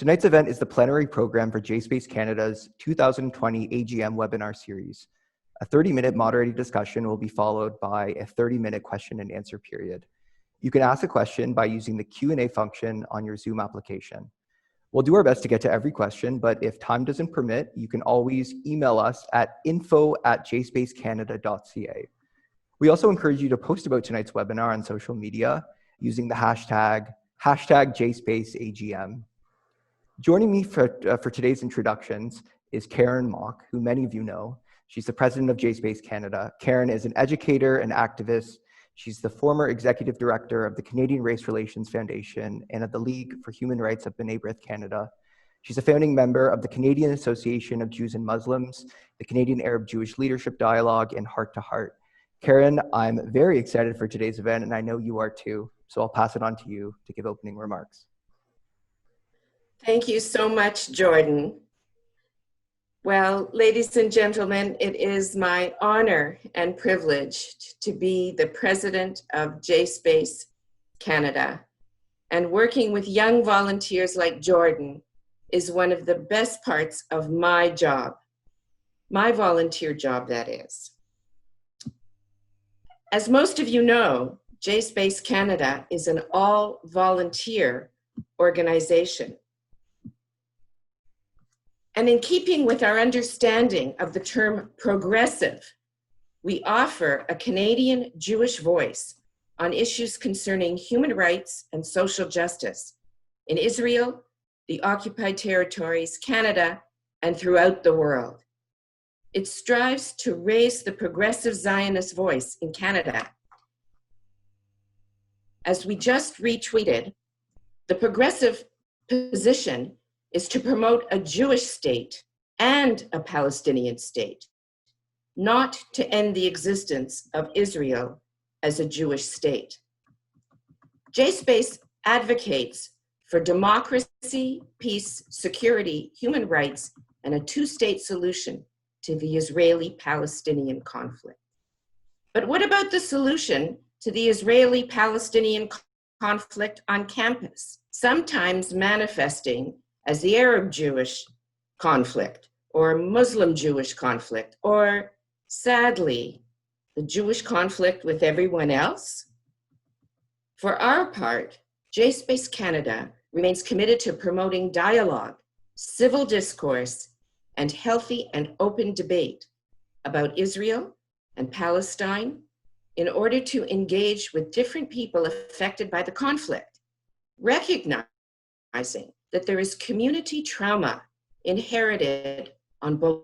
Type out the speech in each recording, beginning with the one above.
Tonight's event is the plenary program for JSpaceCanada's 2020 AGM webinar series. A 30-minute moderated discussion will be followed by a 30-minute question and answer period. You can ask a question by using the Q&A function on your Zoom application. We'll do our best to get to every question, but if time doesn't permit, you can always email us at info@JSpaceCanada.ca. We also encourage you to post about tonight's webinar on social media using the hashtag JSpaceAGM. Joining me for today's introductions is Karen Mock, who many of you know. She's the president of JSpaceCanada. Karen is an educator and activist. She's the former executive director of the Canadian Race Relations Foundation and of the League for Human Rights of B'nai B'rith Canada. She's a founding member of the Canadian Association of Jews and Muslims, the Canadian Arab Jewish Leadership Dialogue, and Heart to Heart. Karen, I'm very excited for today's event, and I know you are too, so I'll pass it on to you to give opening remarks. Thank you so much, Jordan. Well, ladies and gentlemen, it is my honor and privilege to be the president of JSpace Canada. And working with young volunteers like Jordan is one of the best parts of my job, my volunteer job, that is. As most of you know, JSpace Canada is an all-volunteer organization. And in keeping with our understanding of the term progressive, we offer a Canadian Jewish voice on issues concerning human rights and social justice in Israel, the occupied territories, Canada, and throughout the world. It strives to raise the progressive Zionist voice in Canada. As we just retweeted, the progressive position is to promote a Jewish state and a Palestinian state, not to end the existence of Israel as a Jewish state. JSpace advocates for democracy, peace, security, human rights, and a two-state solution to the Israeli-Palestinian conflict. But what about the solution to the Israeli-Palestinian conflict on campus, sometimes manifesting as the Arab-Jewish conflict or Muslim-Jewish conflict, or sadly, the Jewish conflict with everyone else? For our part, JSpace Canada remains committed to promoting dialogue, civil discourse, and healthy and open debate about Israel and Palestine in order to engage with different people affected by the conflict, recognizing that there is community trauma inherited on both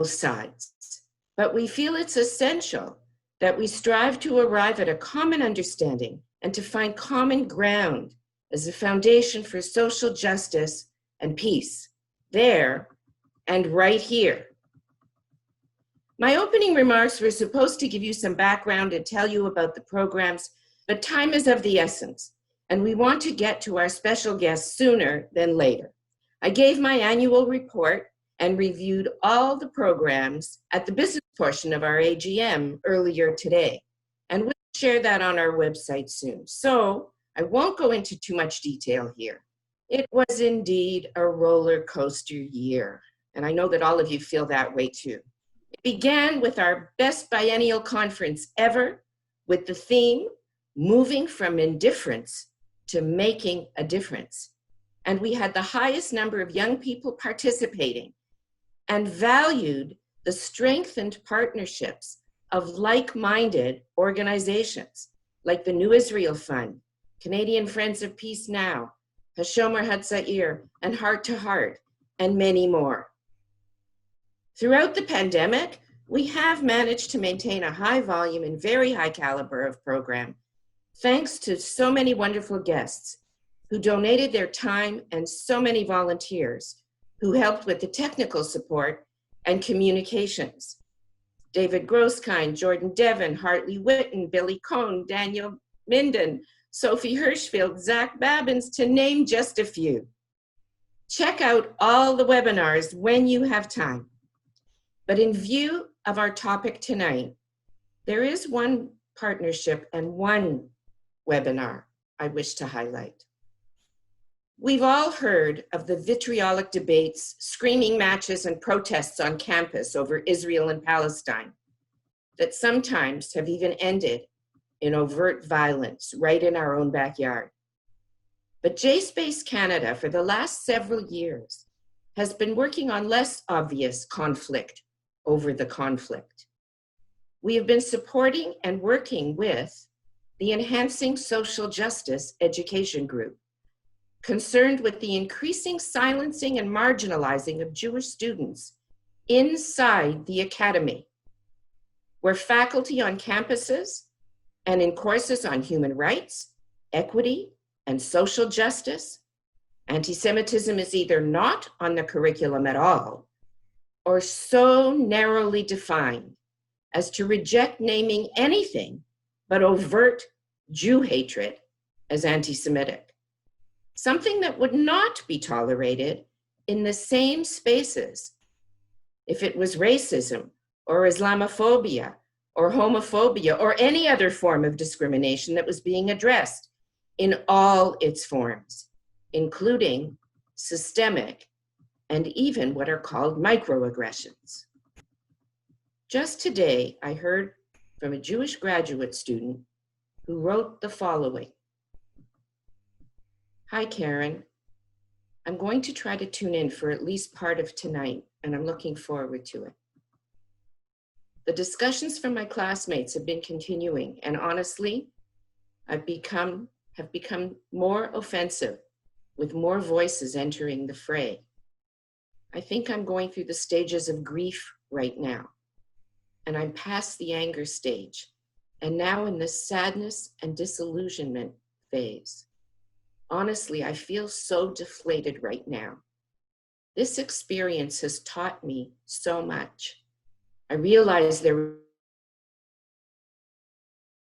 sides. But we feel it's essential that we strive to arrive at a common understanding and to find common ground as a foundation for social justice and peace, there and right here. My opening remarks were supposed to give you some background and tell you about the programs, but time is of the essence, and we want to get to our special guests sooner than later. I gave my annual report and reviewed all the programs at the business portion of our AGM earlier today, and we'll share that on our website soon. So I won't go into too much detail here. It was indeed a roller coaster year, and I know that all of you feel that way too. It began with our best biennial conference ever, with the theme, Moving from Indifference to Making a Difference. And we had the highest number of young people participating and valued the strengthened partnerships of like-minded organizations like the New Israel Fund, Canadian Friends of Peace Now, Hashomer Hatzair, and Heart to Heart, and many more. Throughout the pandemic, we have managed to maintain a high volume and very high caliber of program, thanks to so many wonderful guests who donated their time and so many volunteers who helped with the technical support and communications. David Grosskind, Jordan Devon, Hartley Witten, Billy Cohn, Daniel Minden, Sophie Hirschfield, Zach Babbins, to name just a few. Check out all the webinars when you have time. But in view of our topic tonight, there is one partnership and one webinar I wish to highlight. We've all heard of the vitriolic debates, screaming matches, and protests on campus over Israel and Palestine that sometimes have even ended in overt violence right in our own backyard. But JSpaceCanada, for the last several years, has been working on less obvious conflict over the conflict. We have been supporting and working with the Enhancing Social Justice Education Group, concerned with the increasing silencing and marginalizing of Jewish students inside the academy, where faculty on campuses and in courses on human rights, equity, and social justice, anti-Semitism is either not on the curriculum at all, or so narrowly defined as to reject naming anything but overt Jew hatred as anti-Semitic. Something that would not be tolerated in the same spaces if it was racism or Islamophobia or homophobia or any other form of discrimination that was being addressed in all its forms, including systemic and even what are called microaggressions. Just today, I heard from a Jewish graduate student who wrote the following. Hi, Karen. I'm going to try to tune in for at least part of tonight, and I'm looking forward to it. The discussions from my classmates have been continuing, and honestly, have become more offensive with more voices entering the fray. I think I'm going through the stages of grief right now, and I'm past the anger stage, and now in the sadness and disillusionment phase. Honestly, I feel so deflated right now. This experience has taught me so much. I realize there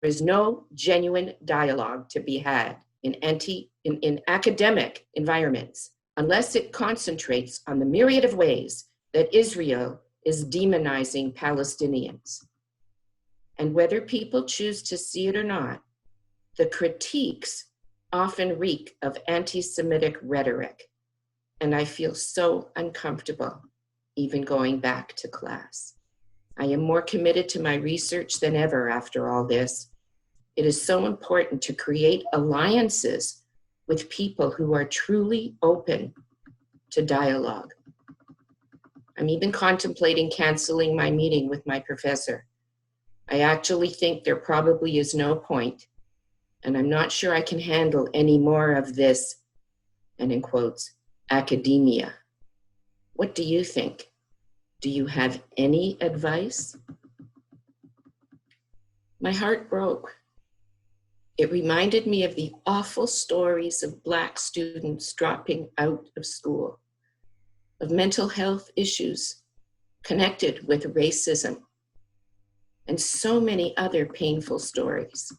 is no genuine dialogue to be had in academic environments unless it concentrates on the myriad of ways that Israel is demonizing Palestinians. And whether people choose to see it or not, the critiques often reek of anti-Semitic rhetoric, and I feel so uncomfortable even going back to class. I am more committed to my research than ever after all this. It is so important to create alliances with people who are truly open to dialogue. I'm even contemplating canceling my meeting with my professor. I actually think there probably is no point, and I'm not sure I can handle any more of this, and in quotes, academia. What do you think? Do you have any advice? My heart broke. It reminded me of the awful stories of Black students dropping out of school, of mental health issues connected with racism, and so many other painful stories.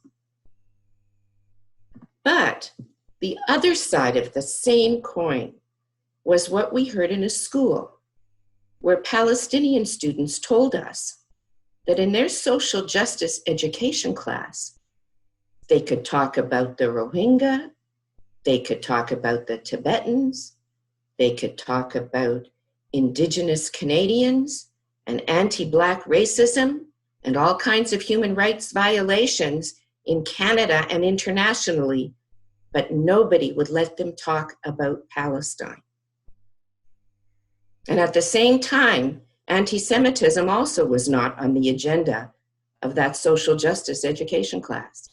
But the other side of the same coin was what we heard in a school where Palestinian students told us that in their social justice education class, they could talk about the Rohingya, they could talk about the Tibetans, they could talk about Indigenous Canadians and anti-Black racism and all kinds of human rights violations in Canada and internationally, but nobody would let them talk about Palestine. And at the same time, anti-Semitism also was not on the agenda of that social justice education class.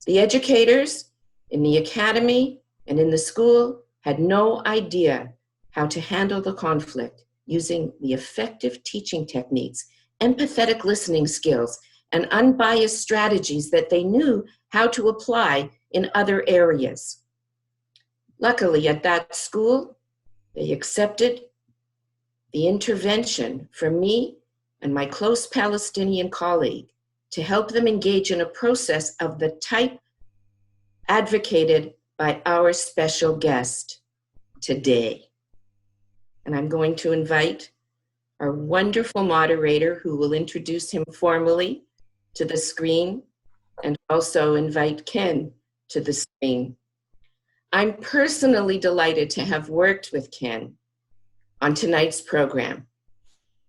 The educators in the academy and in the school had no idea how to handle the conflict using the effective teaching techniques, empathetic listening skills, and unbiased strategies that they knew how to apply in other areas. Luckily, at that school, they accepted the intervention from me and my close Palestinian colleague to help them engage in a process of the type advocated by our special guest today. And I'm going to invite our wonderful moderator, who will introduce him formally, to the screen, and also invite Ken to the screen. I'm personally delighted to have worked with Ken on tonight's program.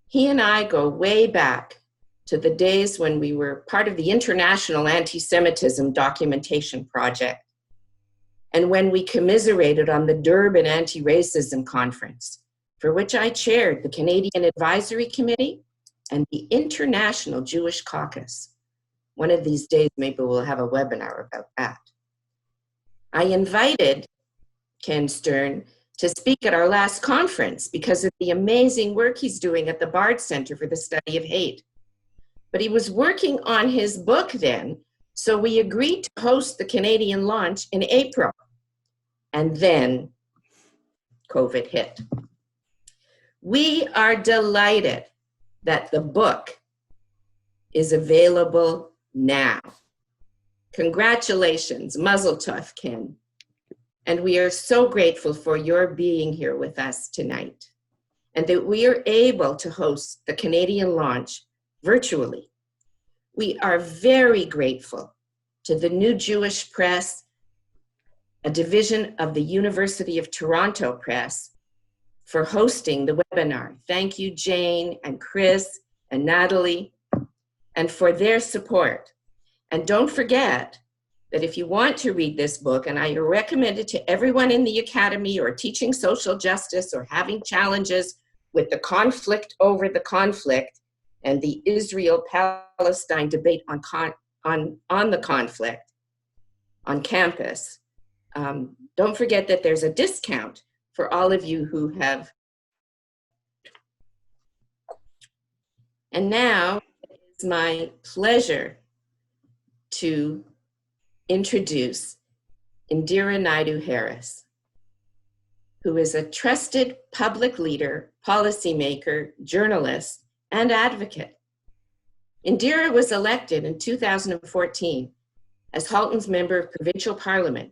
He and I go way back to the days when we were part of the International Antisemitism Documentation Project, and when we commiserated on the Durban Anti-Racism Conference, for which I chaired the Canadian Advisory Committee and the International Jewish Caucus. One of these days, maybe we'll have a webinar about that. I invited Ken Stern to speak at our last conference because of the amazing work he's doing at the Bard Center for the Study of Hate. But he was working on his book then, so we agreed to host the Canadian launch in April. And then COVID hit. We are delighted that the book is available now. Congratulations, Mazel Tov, Ken. And we are so grateful for your being here with us tonight, and that we are able to host the Canadian launch virtually. We are very grateful to the New Jewish Press, a division of the University of Toronto Press, for hosting the webinar. Thank you, Jane and Chris and Natalie, and for their support. And don't forget that if you want to read this book, and I recommend it to everyone in the academy or teaching social justice or having challenges with the conflict over the conflict and the Israel-Palestine debate on the conflict on campus, don't forget that there's a discount for all of you who have. And now it's my pleasure to introduce Indira Naidu Harris, who is a trusted public leader, policymaker, journalist, and advocate. Indira was elected in 2014 as Halton's member of provincial parliament,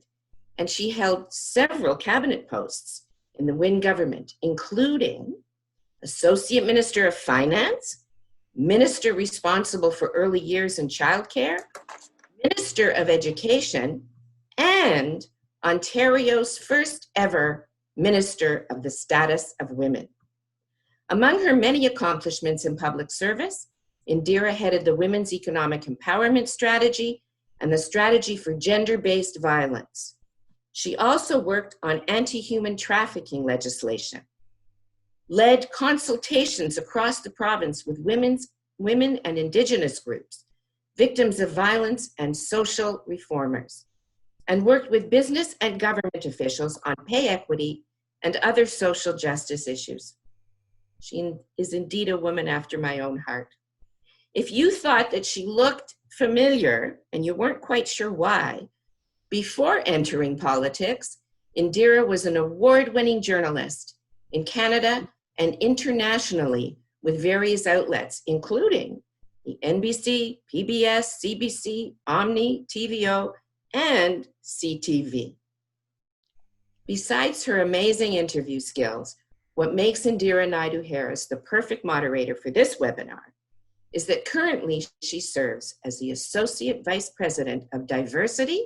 and she held several cabinet posts in the Wynne government, including Associate Minister of Finance, Minister responsible for early years and childcare, Minister of Education, and Ontario's first ever Minister of the Status of Women. Among her many accomplishments in public service, Indira headed the Women's Economic Empowerment Strategy and the Strategy for Gender-Based Violence. She also worked on anti-human trafficking legislation, led consultations across the province with women and Indigenous groups, victims of violence, and social reformers, and worked with business and government officials on pay equity and other social justice issues. She is indeed a woman after my own heart. If you thought that she looked familiar and you weren't quite sure why, before entering politics, Indira was an award-winning journalist in Canada and internationally with various outlets, including the NBC, PBS, CBC, Omni, TVO, and CTV. Besides her amazing interview skills, what makes Indira Naidu Harris the perfect moderator for this webinar is that currently she serves as the Associate Vice President of Diversity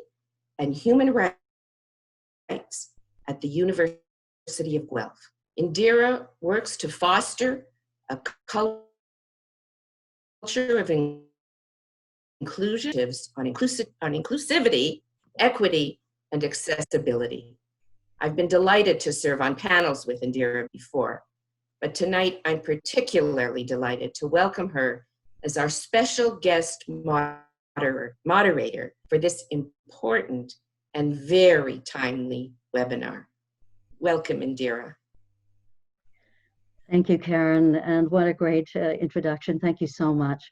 and Human Rights at the University of Guelph. Indira works to foster a culture of inclusivity, equity, and accessibility. I've been delighted to serve on panels with Indira before, but tonight I'm particularly delighted to welcome her as our special guest moderator for this important and very timely webinar. Welcome, Indira. Thank you, Karen, and what a great introduction. Thank you so much.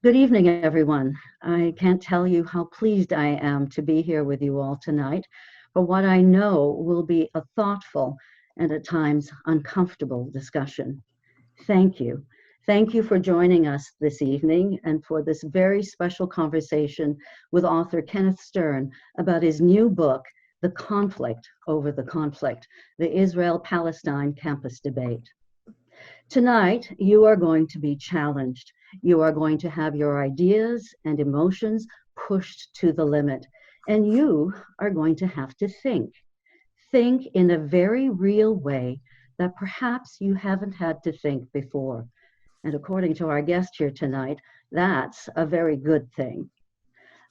Good evening, everyone. I can't tell you how pleased I am to be here with you all tonight for what I know will be a thoughtful and at times uncomfortable discussion. Thank you. Thank you for joining us this evening and for this very special conversation with author Kenneth Stern about his new book, The Conflict Over the Conflict, the Israel-Palestine Campus Debate. Tonight, you are going to be challenged. You are going to have your ideas and emotions pushed to the limit, and you are going to have to think. think in a very real way that perhaps you haven't had to think before. And according to our guest here tonight, that's a very good thing.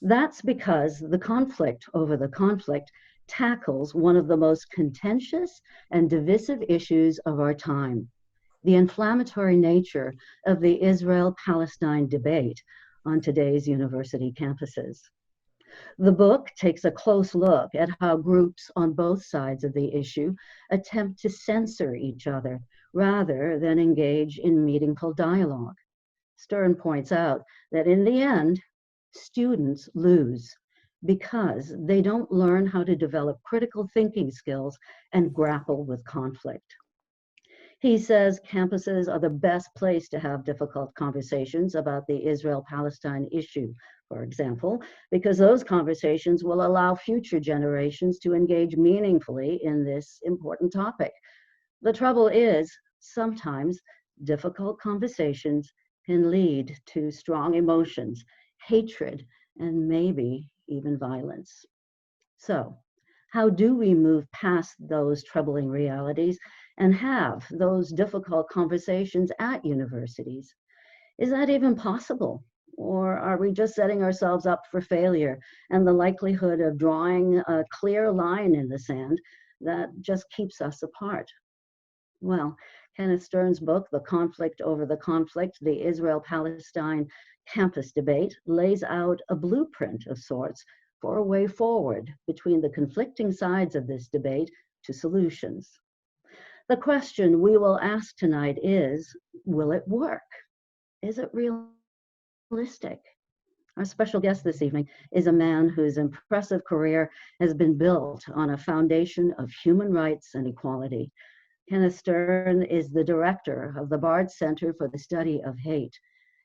That's because the conflict over the conflict tackles one of the most contentious and divisive issues of our time, the inflammatory nature of the Israel-Palestine debate on today's university campuses. The book takes a close look at how groups on both sides of the issue attempt to censor each other rather than engage in meaningful dialogue. Stern points out that in the end, students lose because they don't learn how to develop critical thinking skills and grapple with conflict. He says campuses are the best place to have difficult conversations about the Israel-Palestine issue, for example, because those conversations will allow future generations to engage meaningfully in this important topic. The trouble is, sometimes difficult conversations can lead to strong emotions, hatred, and maybe even violence. So, how do we move past those troubling realities and have those difficult conversations at universities? Is that even possible? Or are we just setting ourselves up for failure and the likelihood of drawing a clear line in the sand that just keeps us apart? Well, Kenneth Stern's book, The Conflict Over the Conflict, the Israel-Palestine Campus Debate, lays out a blueprint of sorts for a way forward between the conflicting sides of this debate to solutions. The question we will ask tonight is, will it work? Is it realistic? Our special guest this evening is a man whose impressive career has been built on a foundation of human rights and equality. Kenneth Stern is the director of the Bard Center for the Study of Hate.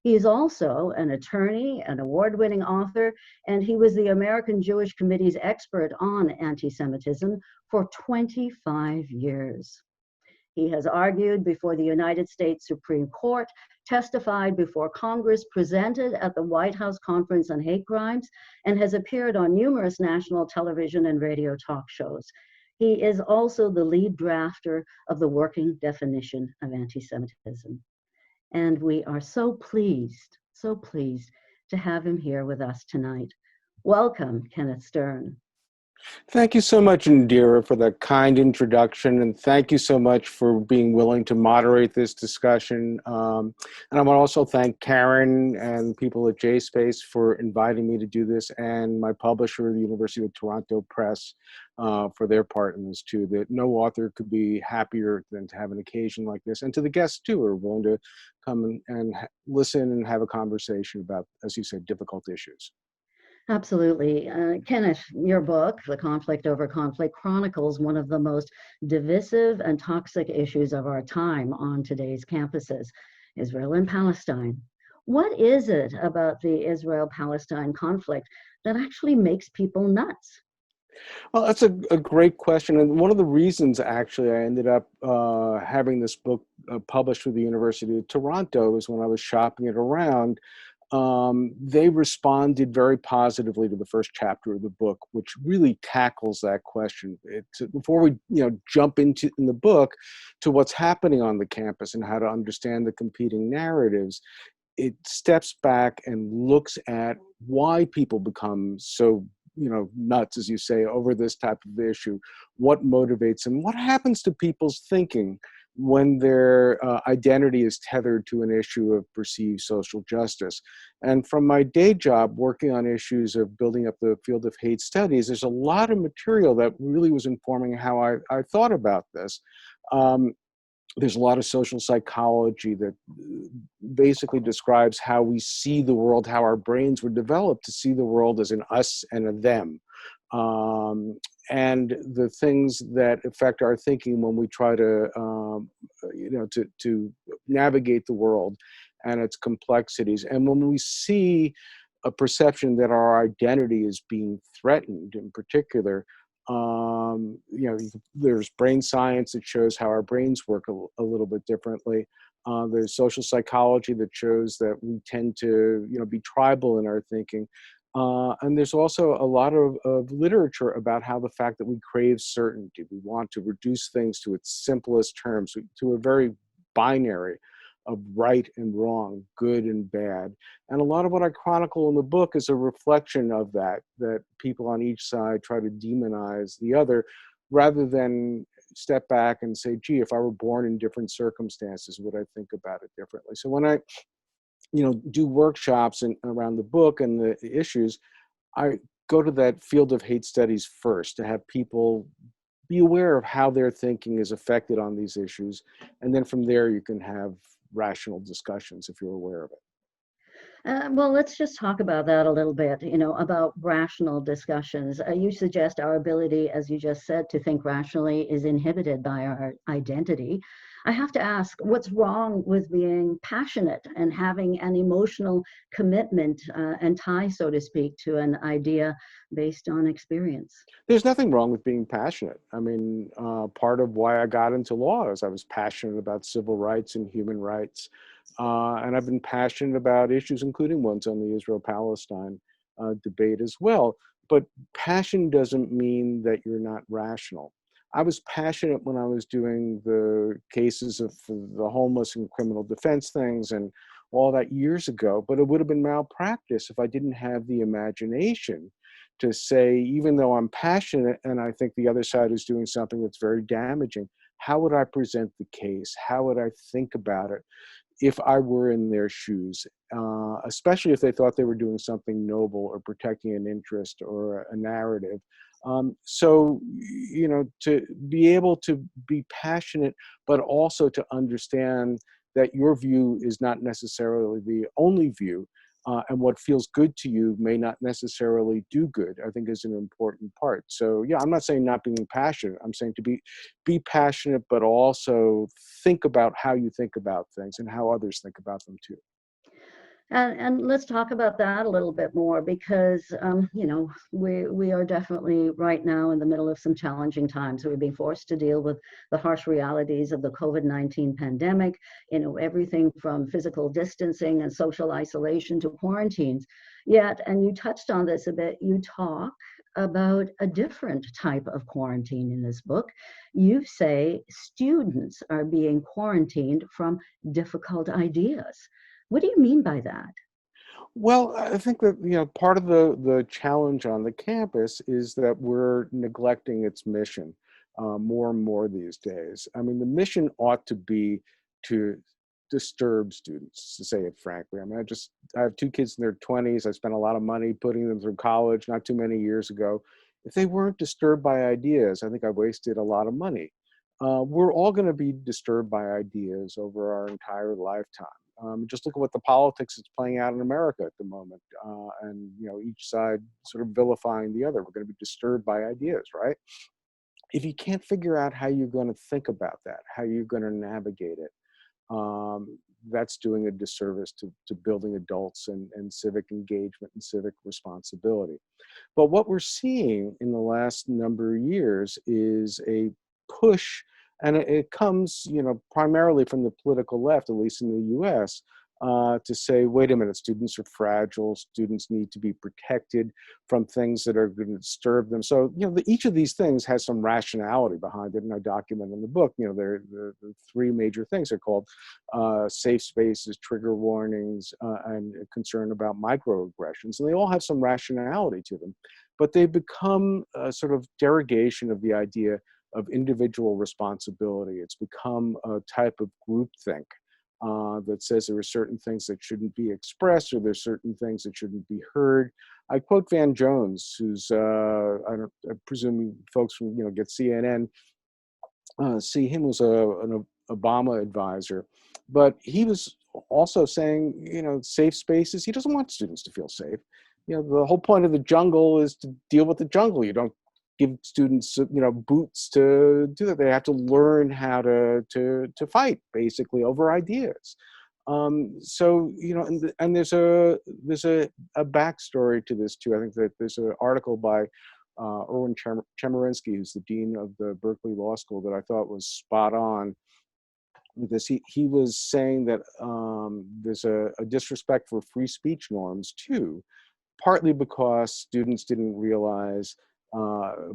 He is also an attorney, an award-winning author, and he was the American Jewish Committee's expert on anti-Semitism for 25 years. He has argued before the United States Supreme Court, testified before Congress, presented at the White House Conference on Hate Crimes, and has appeared on numerous national television and radio talk shows. He is also the lead drafter of the working definition of anti-Semitism. And we are so pleased to have him here with us tonight. Welcome, Kenneth Stern. Thank you so much, Indira, for that kind introduction, and thank you so much for being willing to moderate this discussion. And I want to also thank Karen and people at JSpace for inviting me to do this, and my publisher, the University of Toronto Press, for their part in this too. That no author could be happier than to have an occasion like this, and to the guests too, who are willing to come and listen and have a conversation about, as you said, difficult issues. Absolutely. Kenneth, your book, The Conflict Over Conflict, chronicles one of the most divisive and toxic issues of our time on today's campuses, Israel and Palestine. What is it about the Israel-Palestine conflict that actually makes people nuts? Well, that's a great question. And one of the reasons, actually, I ended up having this book published with the University of Toronto is when I was shopping it around. They responded very positively to the first chapter of the book, which really tackles that question. Before we jump in the book to what's happening on the campus and how to understand the competing narratives, it steps back and looks at why people become so nuts, as you say, over this type of issue, what motivates them, what happens to people's thinking when their identity is tethered to an issue of perceived social justice. And from my day job, working on issues of building up the field of hate studies, there's a lot of material that really was informing how I thought about this. There's a lot of social psychology that basically describes how we see the world, how our brains were developed to see the world as an us and a them. And the things that affect our thinking when we try to, to navigate the world and its complexities. And when we see a perception that our identity is being threatened in particular, there's brain science that shows how our brains work a little bit differently. There's social psychology that shows that we tend to, be tribal in our thinking. And there's also a lot of literature about how the fact that we crave certainty, we want to reduce things to its simplest terms, to a very binary of right and wrong, good and bad. And a lot of what I chronicle in the book is a reflection of that people on each side try to demonize the other, rather than step back and say, gee, if I were born in different circumstances, would I think about it differently? So when I do workshops around the book and the issues, I go to that field of hate studies first to have people be aware of how their thinking is affected on these issues. And then from there, you can have rational discussions if you're aware of it. Well, let's just talk about that a little bit, about rational discussions. You suggest our ability, as you just said, to think rationally is inhibited by our identity. I have to ask, what's wrong with being passionate and having an emotional commitment and tie, so to speak, to an idea based on experience? There's nothing wrong with being passionate. I mean, part of why I got into law is I was passionate about civil rights and human rights. And I've been passionate about issues, including ones on the Israel-Palestine debate as well. But passion doesn't mean that you're not rational. I was passionate when I was doing the cases of the homeless and criminal defense things and all that years ago, but it would have been malpractice if I didn't have the imagination to say, even though I'm passionate and I think the other side is doing something that's very damaging, how would I present the case? How would I think about it if I were in their shoes, especially if they thought they were doing something noble or protecting an interest or a narrative? So, to be able to be passionate, but also to understand that your view is not necessarily the only view, and what feels good to you may not necessarily do good, I think is an important part. So yeah, I'm not saying not being passionate. I'm saying to be passionate, but also think about how you think about things and how others think about them too. And let's talk about that a little bit more because, we are definitely right now in the middle of some challenging times. We're being forced to deal with the harsh realities of the COVID-19 pandemic, everything from physical distancing and social isolation to quarantines. Yet, and you touched on this a bit, you talk about a different type of quarantine in this book. You say students are being quarantined from difficult ideas. What do you mean by that? Well, I think that part of the challenge on the campus is that we're neglecting its mission more and more these days. I mean, the mission ought to be to disturb students, to say it frankly. I mean, I have two kids in their 20s. I spent a lot of money putting them through college not too many years ago. If they weren't disturbed by ideas, I think I wasted a lot of money. We're all going to be disturbed by ideas over our entire lifetime. Just look at what the politics is playing out in America at the moment, and each side sort of vilifying the other. We're going to be disturbed by ideas, right? If you can't figure out how you're going to think about that, how you're going to navigate it, that's doing a disservice to building adults and civic engagement and civic responsibility. But what we're seeing in the last number of years is a push, and it comes, primarily from the political left, at least in the U.S., to say, wait a minute, students are fragile, students need to be protected from things that are going to disturb them. So, each of these things has some rationality behind it, and I document in the book. The three major things are called safe spaces, trigger warnings, and concern about microaggressions, and they all have some rationality to them, but they become a sort of derogation of the idea of individual responsibility. It's become a type of groupthink that says there are certain things that shouldn't be expressed or there's certain things that shouldn't be heard. I quote Van Jones, who's I presume folks from get CNN see him as an Obama advisor, but he was also saying safe spaces. He doesn't want students to feel safe. The whole point of the jungle is to deal with the jungle. You don't give students boots to do that. They have to learn how to fight basically over ideas. So and there's a backstory to this too. I think that there's an article by Erwin Chemerinsky, who's the dean of the Berkeley Law School, that I thought was spot on with this. He was saying that there's a disrespect for free speech norms too, partly because students didn't realize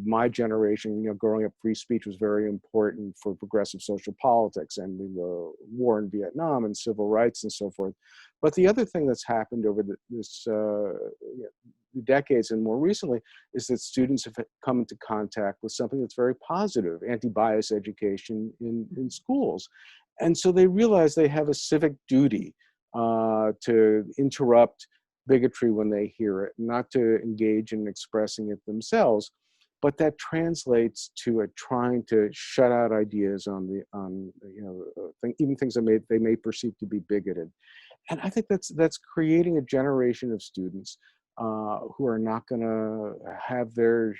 my generation, growing up, free speech was very important for progressive social politics and the war in Vietnam and civil rights and so forth. But the other thing that's happened over this decades and more recently is that students have come into contact with something that's very positive, anti-bias education in schools. And so they realize they have a civic duty to interrupt bigotry when they hear it, not to engage in expressing it themselves. But that translates to trying to shut out ideas even things that they may perceive to be bigoted. And I think that's creating a generation of students who are not going to have their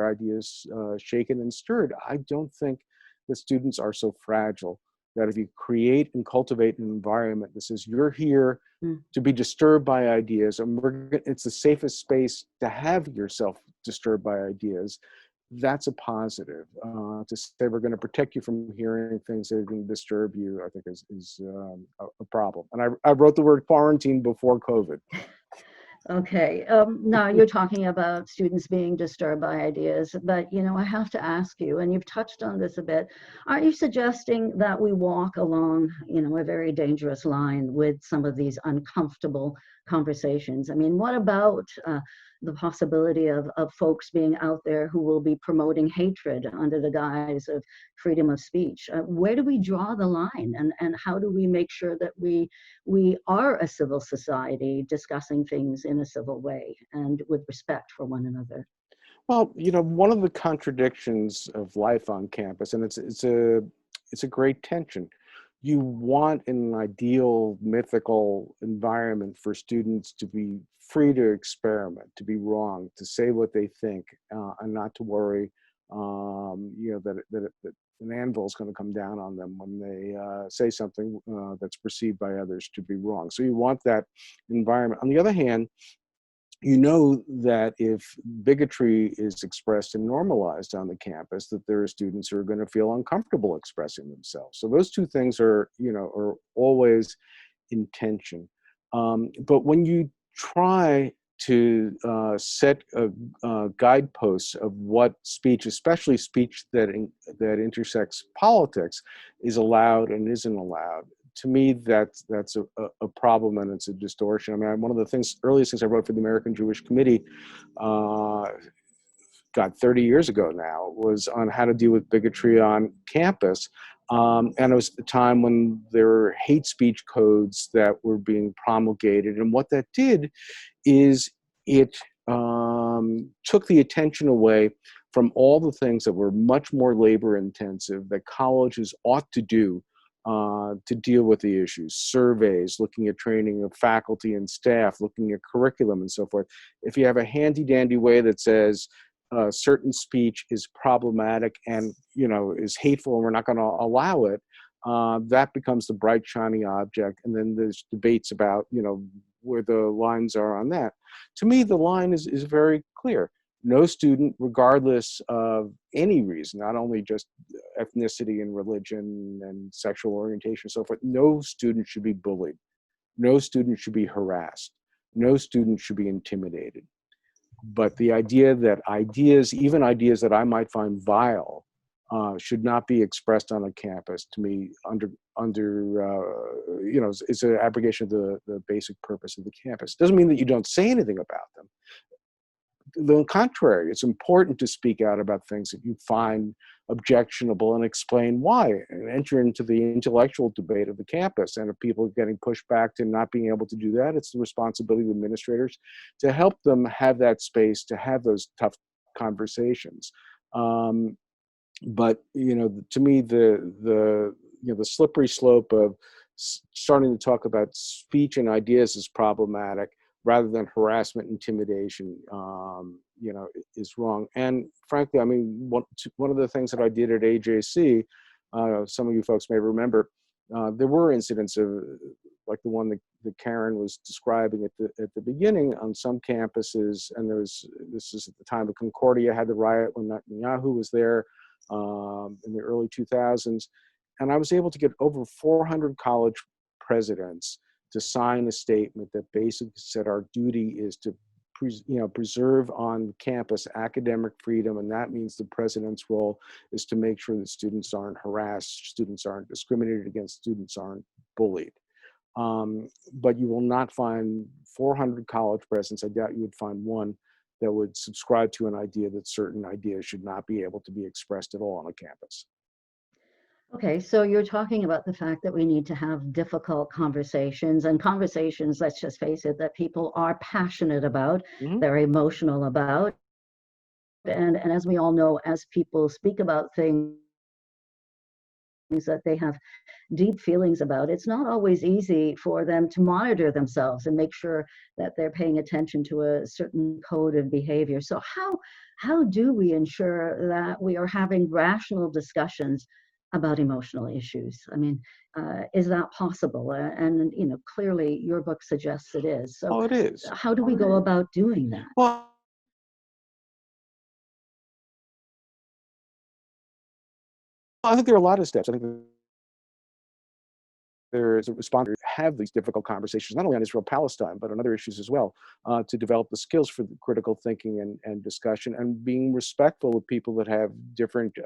ideas shaken and stirred. I don't think the students are so fragile that if you create and cultivate an environment that says you're here to be disturbed by ideas, and it's the safest space to have yourself disturbed by ideas, that's a positive. To say we're going to protect you from hearing things that are going to disturb you, I think is a problem. And I wrote the word quarantine before COVID. Okay, now you're talking about students being disturbed by ideas, but I have to ask you, and you've touched on this a bit, are you suggesting that we walk along, a very dangerous line with some of these uncomfortable conversations? I mean, what about the possibility of folks being out there who will be promoting hatred under the guise of freedom of speech? Where do we draw the line, and how do we make sure that we are a civil society discussing things in a civil way and with respect for one another? Well, one of the contradictions of life on campus, and it's a great tension. You want, in an ideal mythical environment, for students to be free to experiment, to be wrong, to say what they think, and not to worry, that an anvil is going to come down on them when they say something that's perceived by others to be wrong. So you want that environment. On the other hand, that if bigotry is expressed and normalized on the campus, that there are students who are going to feel uncomfortable expressing themselves. So those two things are always in tension. But when you try to set guideposts of what speech, especially speech that intersects politics, is allowed and isn't allowed, to me, that's a problem, and it's a distortion. I mean, one of the earliest things I wrote for the American Jewish Committee, 30 years ago now, was on how to deal with bigotry on campus. And it was the time when there were hate speech codes that were being promulgated. And what that did is it took the attention away from all the things that were much more labor intensive that colleges ought to do to deal with the issues: surveys, looking at training of faculty and staff, looking at curriculum and so forth. If you have a handy dandy way that says certain speech is problematic and is hateful and we're not going to allow it, that becomes the bright shiny object. And then there's debates about where the lines are on that. To me, the line is very clear. No student, regardless of any reason, not only just ethnicity and religion and sexual orientation and so forth, no student should be bullied. No student should be harassed. No student should be intimidated. But the idea that even ideas that I might find vile, should not be expressed on a campus, to me, is an abrogation of the basic purpose of the campus. Doesn't mean that you don't say anything about them. The contrary, it's important to speak out about things that you find objectionable and explain why, and enter into the intellectual debate of the campus. And if people are getting pushed back to not being able to do that, it's the responsibility of administrators to help them have that space to have those tough conversations. But to me, the slippery slope of starting to talk about speech and ideas is problematic, rather than harassment, intimidation, is wrong. And frankly, I mean, one of the things that I did at AJC, some of you folks may remember, there were incidents of like the one that Karen was describing at the beginning on some campuses, and this is at the time of Concordia had the riot when Netanyahu was there in the early 2000s, and I was able to get over 400 college presidents to sign a statement that basically said our duty is to preserve on campus academic freedom, and that means the president's role is to make sure that students aren't harassed, students aren't discriminated against, students aren't bullied. But you will not find 400 college presidents. I doubt you would find one that would subscribe to an idea that certain ideas should not be able to be expressed at all on a campus. Okay, so you're talking about the fact that we need to have difficult conversations, and conversations, let's just face it, that people are passionate about, they're emotional about. And as we all know, as people speak about things that they have deep feelings about, it's not always easy for them to monitor themselves and make sure that they're paying attention to a certain code of behavior. So how do we ensure that we are having rational discussions about emotional issues? I mean, is that possible? And clearly your book suggests it is. So it is. how do we go about doing that? Well, I think there are a lot of steps. I think there is a response to have these difficult conversations, not only on Israel-Palestine, but on other issues as well, to develop the skills for critical thinking and discussion, and being respectful of people that have different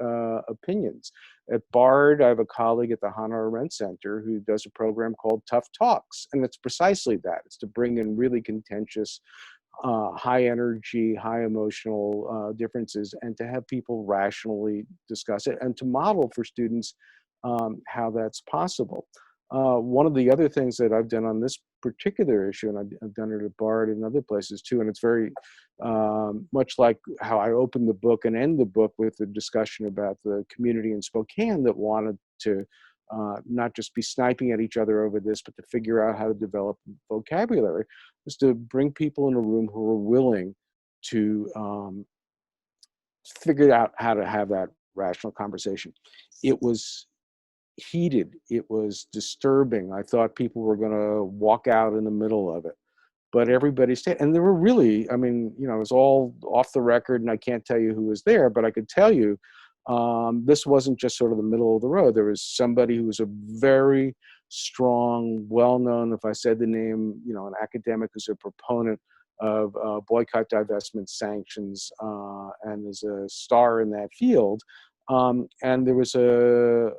opinions. At Bard, I have a colleague at the Hannah Arendt Center who does a program called Tough Talks, and it's precisely that. It's to bring in really contentious, high energy, high emotional differences, and to have people rationally discuss it, and to model for students how that's possible. One of the other things that I've done on this particular issue, and I've done it at Bard and other places too, and it's very much like how I open the book and end the book with a discussion about the community in Spokane that wanted to not just be sniping at each other over this, but to figure out how to develop vocabulary, is to bring people in a room who are willing to figure out how to have that rational conversation. It was heated. It was disturbing. I thought people were going to walk out in the middle of it, but everybody stayed. And there were really, I mean, it was all off the record, and I can't tell you who was there, but I could tell you this wasn't just sort of the middle of the road. There was somebody who was a very strong, well-known, if I said the name, an academic who's a proponent of boycott, divestment, sanctions, and is a star in that field. And there was a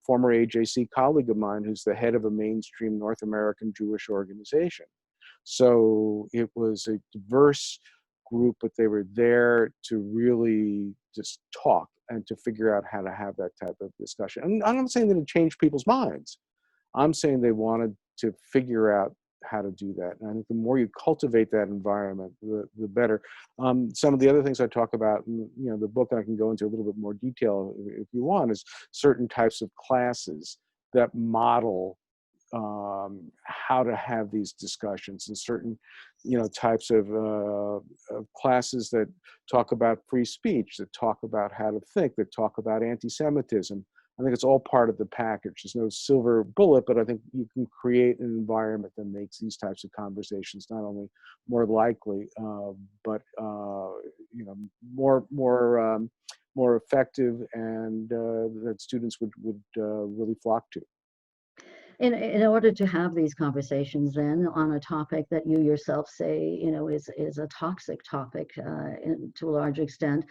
former AJC colleague of mine who's the head of a mainstream North American Jewish organization. So it was a diverse group, but they were there to really just talk and to figure out how to have that type of discussion. And I'm not saying that it changed people's minds. I'm saying they wanted to figure out how to do that. And I think the more you cultivate that environment, the better. Some of the other things I talk about in the book, and I can go into a little bit more detail if you want, is certain types of classes that model how to have these discussions, and certain types of classes that talk about free speech, that talk about how to think, that talk about anti-Semitism. I think it's all part of the package. There's no silver bullet, but I think you can create an environment that makes these types of conversations not only more likely, but more effective, and that students would really flock to. In order to have these conversations then on a topic that you yourself say, is a toxic topic to a large extent,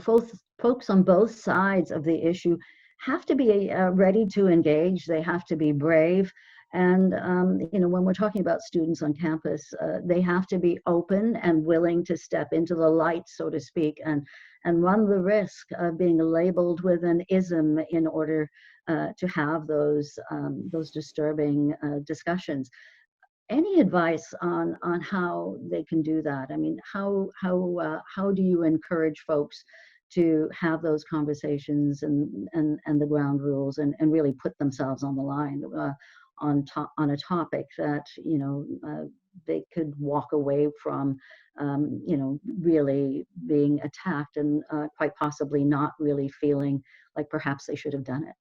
folks on both sides of the issue have to be ready to engage. They have to be brave. And, when we're talking about students on campus, they have to be open and willing to step into the light, so to speak, and run the risk of being labeled with an ism in order to have those disturbing discussions. Any advice on how they can do that? I mean, how do you encourage folks to have those conversations and the ground rules and really put themselves on the line on a topic that they could walk away from really being attacked and quite possibly not really feeling like perhaps they should have done it?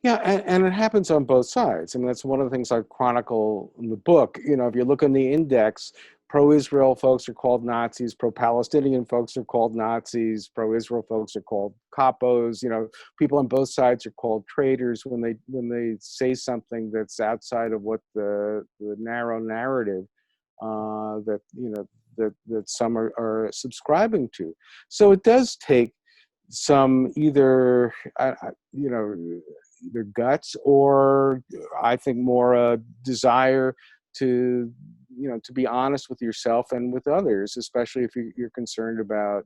Yeah, and it happens on both sides. I mean, that's one of the things I chronicle in the book. If you look in the index, pro-Israel folks are called Nazis, pro-Palestinian folks are called Nazis, pro-Israel folks are called capos. People on both sides are called traitors when they say something that's outside of what the narrow narrative that some are subscribing to. So it does take some either guts, or I think more a desire to be honest with yourself and with others, especially if you're concerned about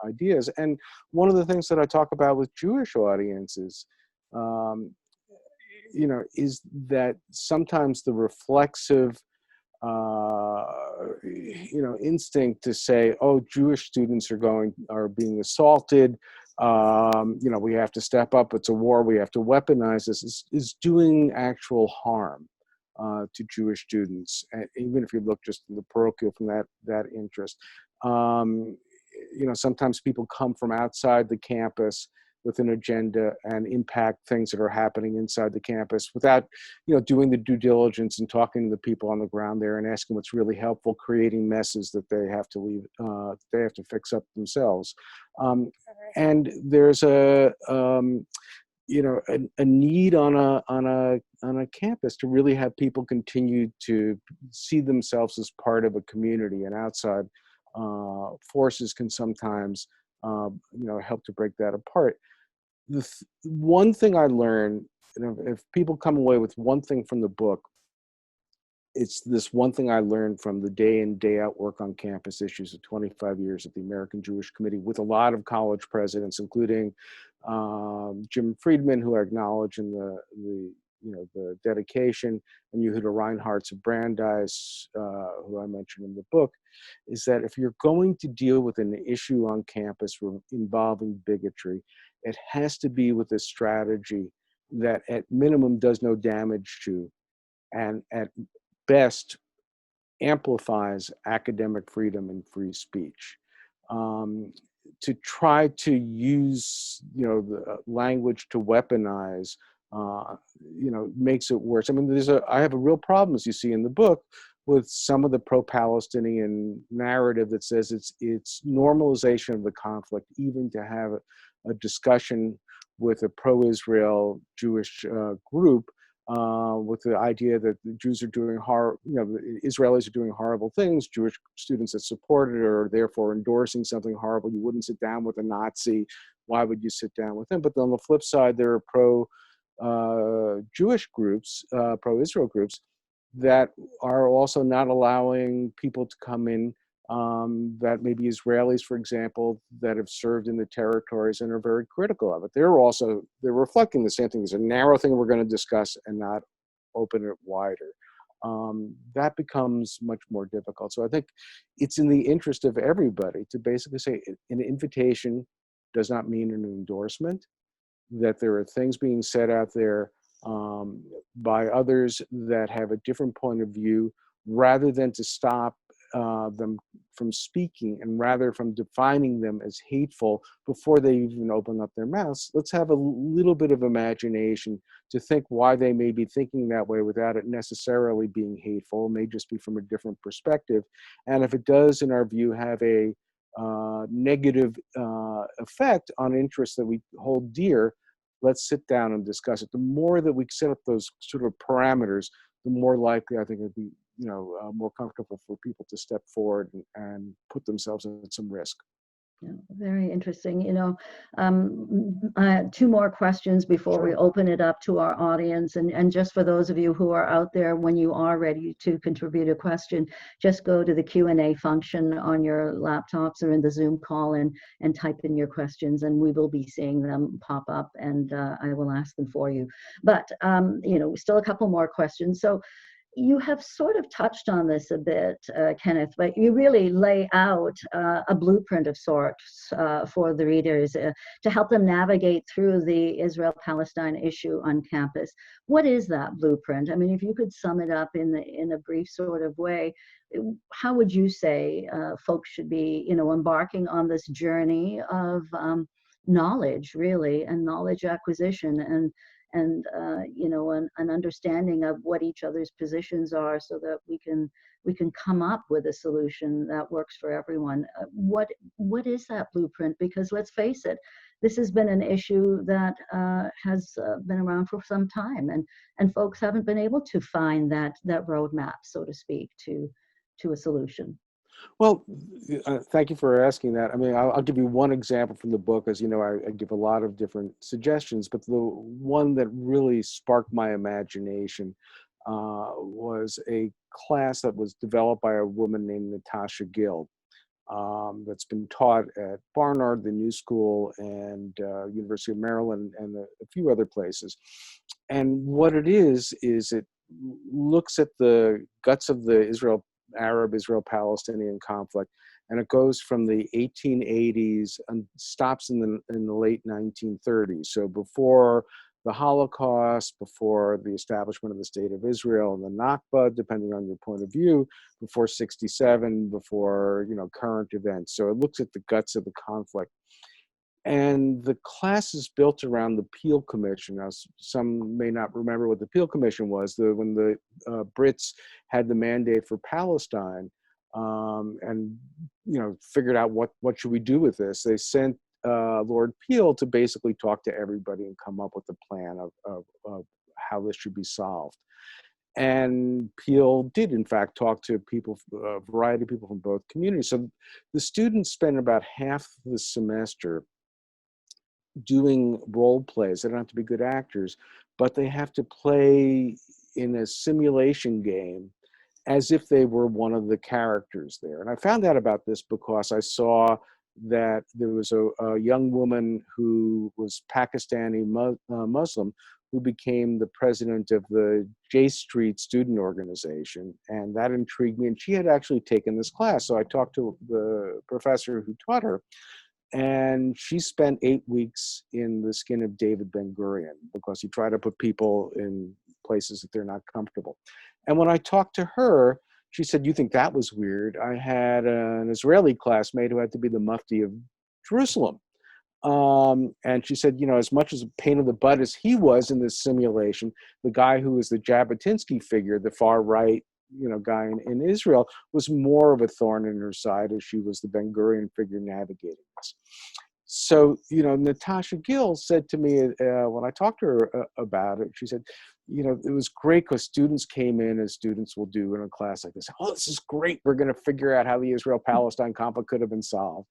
ideas. And one of the things that I talk about with Jewish audiences, is that sometimes the reflexive instinct to say, oh, Jewish students are being assaulted. We have to step up. It's a war. We have to weaponize this. Is doing actual harm to Jewish students, and even if you look just in the parochial from that interest. Sometimes people come from outside the campus with an agenda and impact things that are happening inside the campus without, doing the due diligence and talking to the people on the ground there and asking what's really helpful, creating messes that they have to leave, they have to fix up themselves. And there's a need on a campus to really have people continue to see themselves as part of a community, and outside forces can sometimes help to break that apart. One thing I learned, if people come away with one thing from the book, it's this one thing I learned from the day in, day out work on campus issues of 25 years at the American Jewish Committee with a lot of college presidents, including Jim Friedman, who I acknowledge in the dedication, and Yehuda Reinhardt of Brandeis, who I mentioned in the book, is that if you're going to deal with an issue on campus involving bigotry, it has to be with a strategy that at minimum does no damage to, and at best amplifies academic freedom and free speech. To try to use the language to weaponize makes it worse. I mean, I have a real problem, as you see in the book, with some of the pro-Palestinian narrative that says it's normalization of the conflict, even to have a discussion with a pro-Israel Jewish group with the idea that the Jews are doing Israelis are doing horrible things. Jewish students that support it are therefore endorsing something horrible. You wouldn't sit down with a Nazi. Why would you sit down with him? But on the flip side, there are pro-Jewish groups, pro-Israel groups, that are also not allowing people to come in that maybe Israelis, for example, that have served in the territories and are very critical of it. They're reflecting the same thing. It's a narrow thing we're going to discuss and not open it wider. That becomes much more difficult. So I think it's in the interest of everybody to basically say an invitation does not mean an endorsement, that there are things being said out there by others that have a different point of view, rather than to stop them from speaking, and rather from defining them as hateful before they even open up their mouths. Let's have a little bit of imagination to think why they may be thinking that way without it necessarily being hateful. It may just be from a different perspective. And if it does, in our view, have a negative effect on interests that we hold dear, let's sit down and discuss it. The more that we set up those sort of parameters, the more likely I think it'd be more comfortable for people to step forward and put themselves at some risk. Yeah, very interesting. Two more questions before we open it up to our audience. And just for those of you who are out there, when you are ready to contribute a question, just go to the Q&A function on your laptops or in the Zoom call and type in your questions, and we will be seeing them pop up, and I will ask them for you. But, still a couple more questions. So you have sort of touched on this a bit, Kenneth, but you really lay out a blueprint of sorts for the readers to help them navigate through the Israel-Palestine issue on campus. What is that blueprint? I mean, if you could sum it up in a brief sort of way, how would you say folks should be, embarking on this journey of knowledge, really, and knowledge acquisition, you know, an understanding of what each other's positions are, so that we can come up with a solution that works for everyone. What is that blueprint? Because let's face it, this has been an issue that has been around for some time, and folks haven't been able to find that roadmap, so to speak, to a solution. Well, thank you for asking that. I mean, I'll give you one example from the book. As you know, I give a lot of different suggestions, but the one that really sparked my imagination was a class that was developed by a woman named Natasha Gill, that's been taught at Barnard, the New School, and University of Maryland, and a few other places. And what it is it looks at the guts of the Arab-Israel-Palestinian conflict, and it goes from the 1880s and stops in the late 1930s. So before the Holocaust, before the establishment of the State of Israel and the Nakba, depending on your point of view, before 67, before, you know, current events. So it looks at the guts of the conflict. And the class is built around the Peel Commission. Now, some may not remember what the Peel Commission was. When the Brits had the mandate for Palestine, and, you know, figured out what should we do with this, they sent Lord Peel to basically talk to everybody and come up with a plan of how this should be solved. And Peel did, in fact, talk to people, a variety of people from both communities. So the students spend about half the semester doing role plays. They don't have to be good actors, but they have to play in a simulation game as if they were one of the characters there. And I found out about this because I saw that there was a young woman who was Pakistani Muslim who became the president of the J Street student organization. And that intrigued me. And she had actually taken this class. So I talked to the professor who taught her, and she spent 8 weeks in the skin of David Ben-Gurion, because he tried to put people in places that they're not comfortable. And when I talked to her, she said, "You think that was weird? I had an Israeli classmate who had to be the Mufti of Jerusalem." And she said, you know, as much as a pain in the butt as he was in this simulation, the guy who was the Jabotinsky figure, the far right, you know, guy in Israel, was more of a thorn in her side, as she was the Ben-Gurion figure navigating this. So, you know, Natasha Gill said to me when I talked to her about it, she said, you know, it was great because students came in, as students will do in a class like this. "Oh, this is great. We're going to figure out how the Israel-Palestine conflict could have been solved."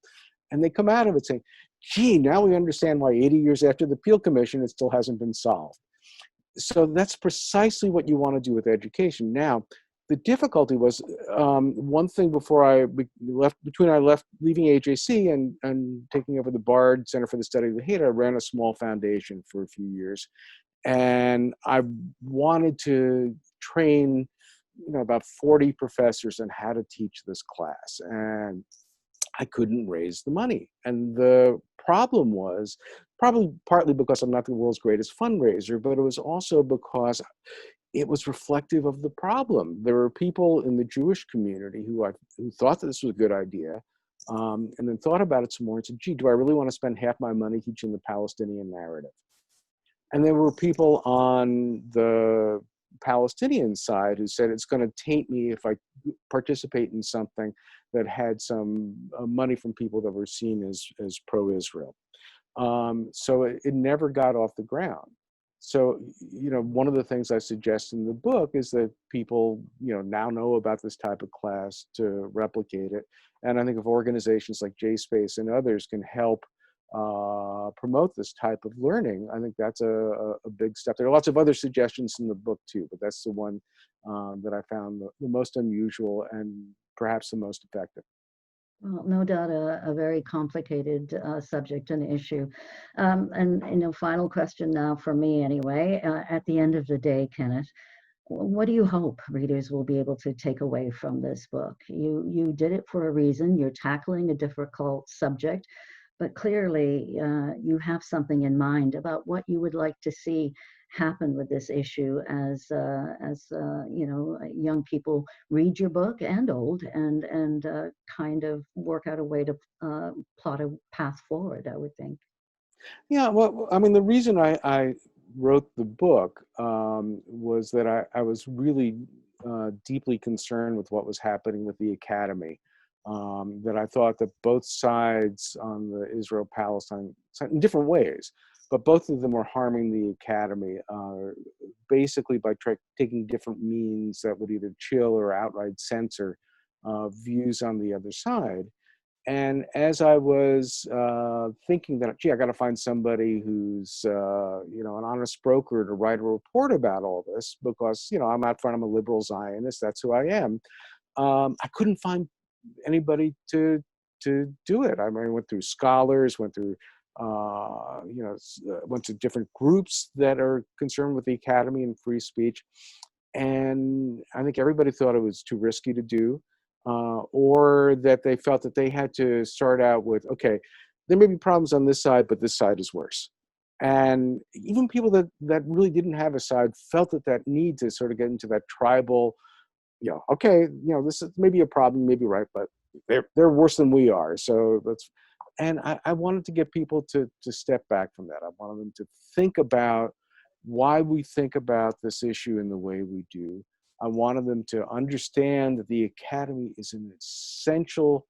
And they come out of it saying, "Gee, now we understand why 80 years after the Peel Commission, it still hasn't been solved." So that's precisely what you want to do with education. Now, the difficulty was one thing before leaving AJC and taking over the Bard Center for the Study of the Hate. I ran a small foundation for a few years, and I wanted to train, you know, about 40 professors on how to teach this class, and I couldn't raise the money. And the problem was probably partly because I'm not the world's greatest fundraiser, but it was also because it was reflective of the problem. There were people in the Jewish community who thought that this was a good idea, and then thought about it some more and said, "Gee, do I really want to spend half my money teaching the Palestinian narrative?" And there were people on the Palestinian side who said, "It's going to taint me if I participate in something that had some money from people that were seen as pro-Israel." So it never got off the ground. So, you know, one of the things I suggest in the book is that people, you know, now know about this type of class to replicate it. And I think if organizations like JSpace and others can help promote this type of learning, I think that's a big step. There are lots of other suggestions in the book too, but that's the one that I found the most unusual and perhaps the most effective. Well, no doubt a very complicated subject and issue. And, you know, final question now for me anyway. At the end of the day, Kenneth, what do you hope readers will be able to take away from this book? You did it for a reason. You're tackling a difficult subject, but clearly you have something in mind about what you would like to see happen with this issue as you know, young people read your book, and old, and kind of work out a way to plot a path forward, I would think. Yeah, well, I mean, the reason I wrote the book was that I was really deeply concerned with what was happening with the academy. That I thought that both sides on the Israel-Palestine in different ways, but both of them were harming the academy, basically by taking different means that would either chill or outright censor views on the other side. And as I was thinking that, gee, I got to find somebody who's, an honest broker to write a report about all this, because, I'm out front, I'm a liberal Zionist, that's who I am. I couldn't find anybody to do it. I mean, I went through scholars, went through, went to different groups that are concerned with the academy and free speech. And I think everybody thought it was too risky to do. Or that they felt that they had to start out with, okay, there may be problems on this side, but this side is worse. And even people that really didn't have a side felt that need to sort of get into that tribal, okay, this is maybe a problem, maybe right, but they're worse than we are. So and I wanted to get people to step back from that. I wanted them to think about why we think about this issue in the way we do. I wanted them to understand that the academy is an essential,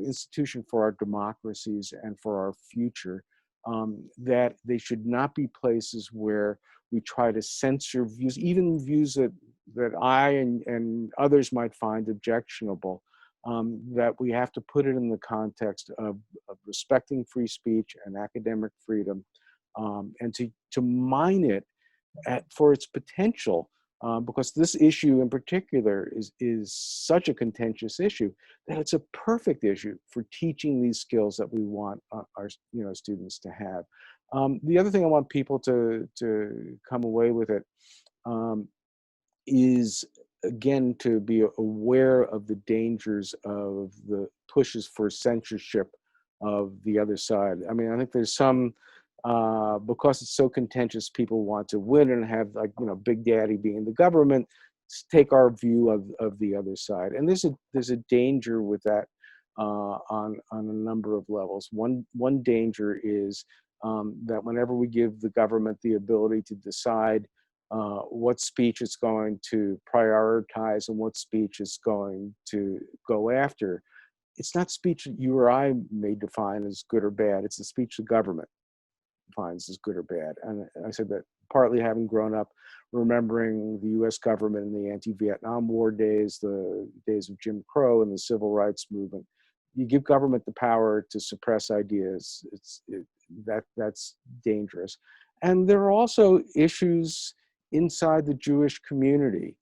institution for our democracies and for our future. That they should not be places where we try to censor views, even views that I and others might find objectionable. That we have to put it in the context of respecting free speech and academic freedom, and to mine it for its potential, because this issue in particular is such a contentious issue that it's a perfect issue for teaching these skills that we want our students to have. The other thing I want people to come away with it is, again, to be aware of the dangers of the pushes for censorship of the other side. I mean, I think there's some, because it's so contentious, people want to win and have, like, Big Daddy being the government, take our view of the other side. And there's a danger with that on a number of levels. One danger is that whenever we give the government the ability to decide what speech it's going to prioritize and what speech it's going to go after, it's not speech that you or I may define as good or bad. It's the speech the government defines as good or bad. And I said that partly having grown up remembering the US government in the anti-Vietnam War days, the days of Jim Crow and the civil rights movement. You give government the power to suppress ideas, that's dangerous. And there are also issues inside the Jewish community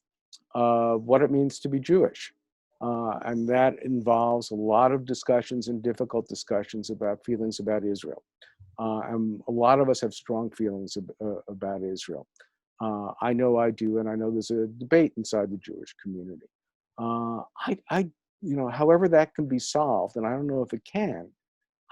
of what it means to be Jewish. And that involves a lot of discussions and difficult discussions about feelings about Israel. And a lot of us have strong feelings about Israel. I know I do, and I know there's a debate inside the Jewish community. However that can be solved, and I don't know if it can,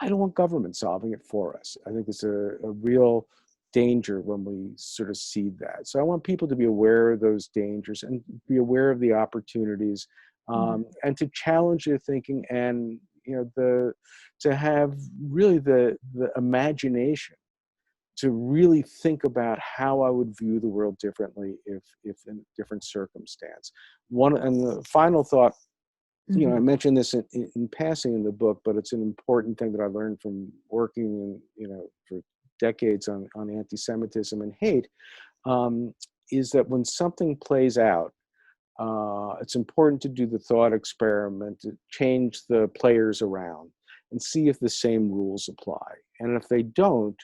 I don't want government solving it for us. I think it's a real danger when we sort of cede that. So I want people to be aware of those dangers and be aware of the opportunities, and to challenge their thinking, and to have really the imagination to really think about how I would view the world differently if in a different circumstance. And the final thought, I mentioned this in passing in the book, but it's an important thing that I learned from working for decades on anti-Semitism and hate, is that when something plays out, it's important to do the thought experiment, to change the players around and see if the same rules apply. And if they don't,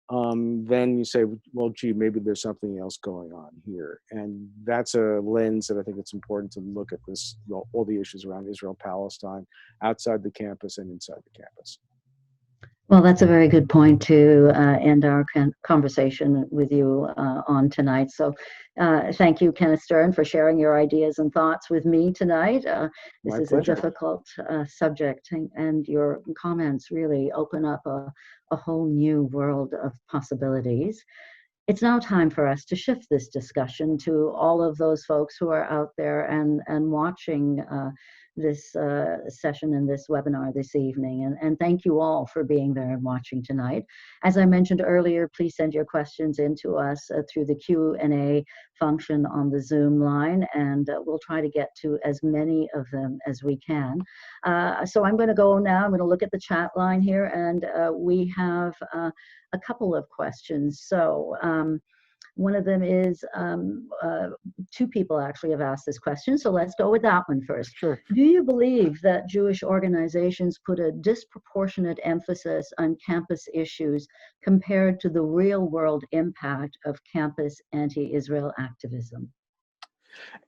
then you say, well, gee, maybe there's something else going on here. And that's a lens that I think it's important to look at this, all the issues around Israel-Palestine, outside the campus and inside the campus. Well, that's a very good point to end our conversation with you on tonight. So thank you, Kenneth Stern, for sharing your ideas and thoughts with me tonight. This My is pleasure. a difficult subject, and your comments really open up a whole new world of possibilities. It's now time for us to shift this discussion to all of those folks who are out there and watching this session and this webinar this evening. And thank you all for being there and watching tonight. As I mentioned earlier, please send your questions in to us through the Q&A function on the Zoom line, and we'll try to get to as many of them as we can. So I'm going to go now. I'm going to look at the chat line here, and we have a couple of questions. So one of them is, two people actually have asked this question, so let's go with that one first. Sure. Do you believe that Jewish organizations put a disproportionate emphasis on campus issues compared to the real-world impact of campus anti-Israel activism?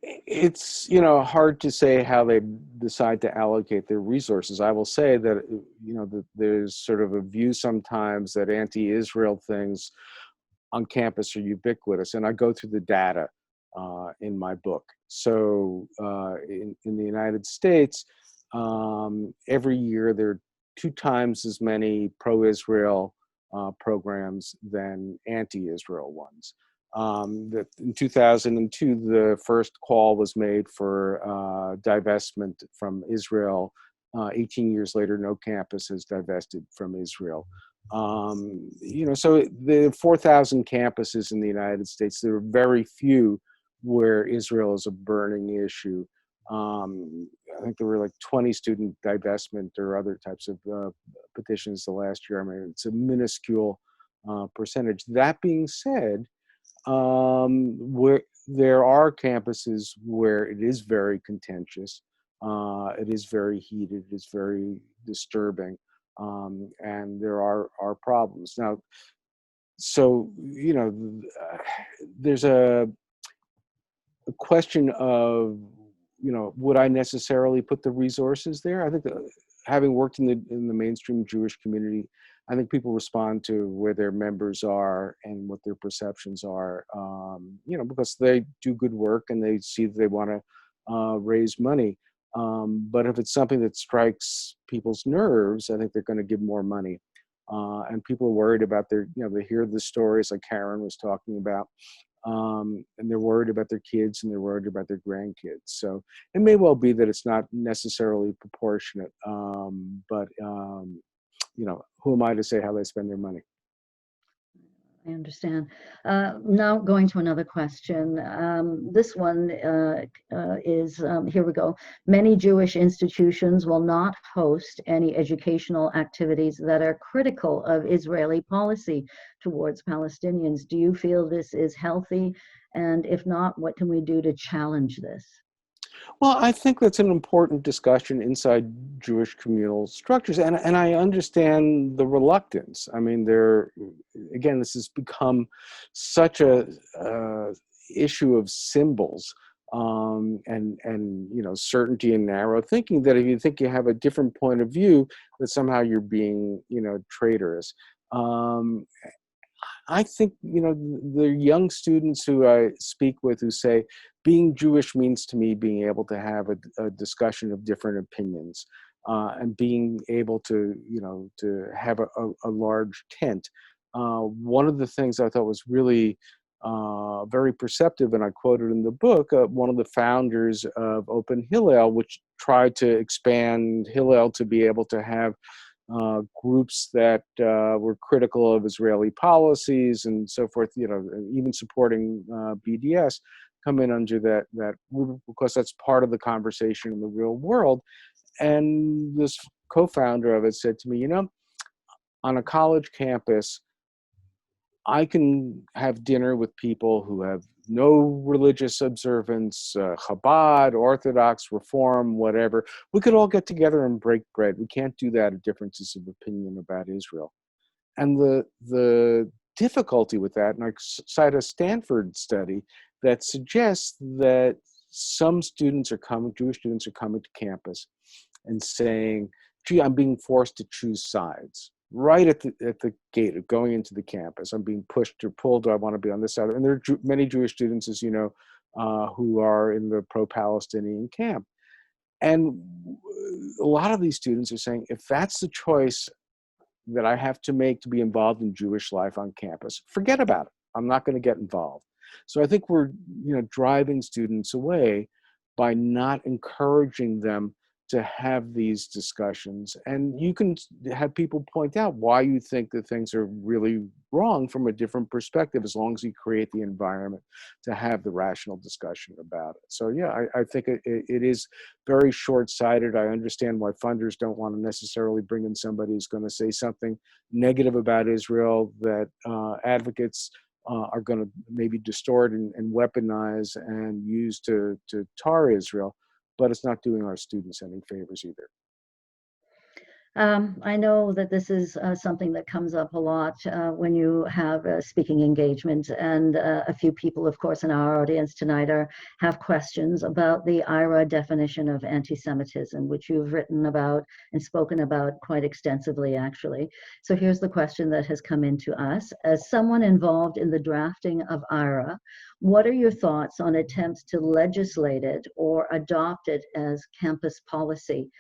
It's, you know, hard to say how they decide to allocate their resources. I will say that, you know, that there's sort of a view sometimes that anti-Israel things on campus are ubiquitous, and I go through the data in my book. So in the United States, every year there are 2 times as many pro-Israel programs than anti-Israel ones. In 2002, the first call was made for divestment from Israel. 18 years later, no campus has divested from Israel. You know, so the 4,000 campuses in the United States, there are very few where Israel is a burning issue. I think there were like 20 student divestment or other types of petitions the last year. I mean, it's a minuscule percentage. That being said, where there are campuses where it is very contentious, it is very heated, it's very disturbing. And there are problems. Now, so, you know, there's a question of, you know, would I necessarily put the resources there? I think that having worked in the mainstream Jewish community, I think people respond to where their members are and what their perceptions are, you know, because they do good work and they see that they want to raise money. But if it's something that strikes people's nerves, I think they're going to give more money. And people are worried about their, you know, they hear the stories like Karen was talking about, and they're worried about their kids and they're worried about their grandkids. So it may well be that it's not necessarily proportionate, but, you know, who am I to say how they spend their money? I understand. Now going to another question. This one is, here we go. Many Jewish institutions will not host any educational activities that are critical of Israeli policy towards Palestinians. Do you feel this is healthy? And if not, what can we do to challenge this? Well, I think that's an important discussion inside Jewish communal structures, and I understand the reluctance. I mean, again, this has become such a issue of symbols and you know, certainty and narrow thinking, that if you think you have a different point of view, that somehow you're being, you know, traitorous. I think, you know, the young students who I speak with who say, being Jewish means to me being able to have a discussion of different opinions and being able to, you know, to have a large tent. One of the things I thought was really very perceptive, and I quoted in the book, one of the founders of Open Hillel, which tried to expand Hillel to be able to have groups that were critical of Israeli policies and so forth, you know, even supporting BDS, come in under that group, because that's part of the conversation in the real world. And this co-founder of it said to me, you know, on a college campus, I can have dinner with people who have no religious observance, Chabad, Orthodox, Reform, whatever. We could all get together and break bread. We can't do that at differences of opinion about Israel. And the difficulty with that, and I cite a Stanford study that suggests that some students are coming, Jewish students are coming to campus and saying, gee, I'm being forced to choose sides. Right at the gate of going into the campus, I'm being pushed or pulled. Do I want to be on this side? And there are many Jewish students, as you know, who are in the pro-Palestinian camp. And a lot of these students are saying, if that's the choice that I have to make to be involved in Jewish life on campus, forget about it. I'm not going to get involved. So I think we're, you know, driving students away by not encouraging them to have these discussions. And you can have people point out why you think that things are really wrong from a different perspective, as long as you create the environment to have the rational discussion about it. So yeah, I think it is very short-sighted. I understand why funders don't want to necessarily bring in somebody who's going to say something negative about Israel that advocates are going to maybe distort and weaponize and use to tar Israel, but it's not doing our students any favors either. I know that this is something that comes up a lot when you have speaking engagements, and a few people, of course, in our audience tonight have questions about the IRA definition of anti-Semitism, which you've written about and spoken about quite extensively, actually. So here's the question that has come into us. As someone involved in the drafting of IRA, what are your thoughts on attempts to legislate it or adopt it as campus policy?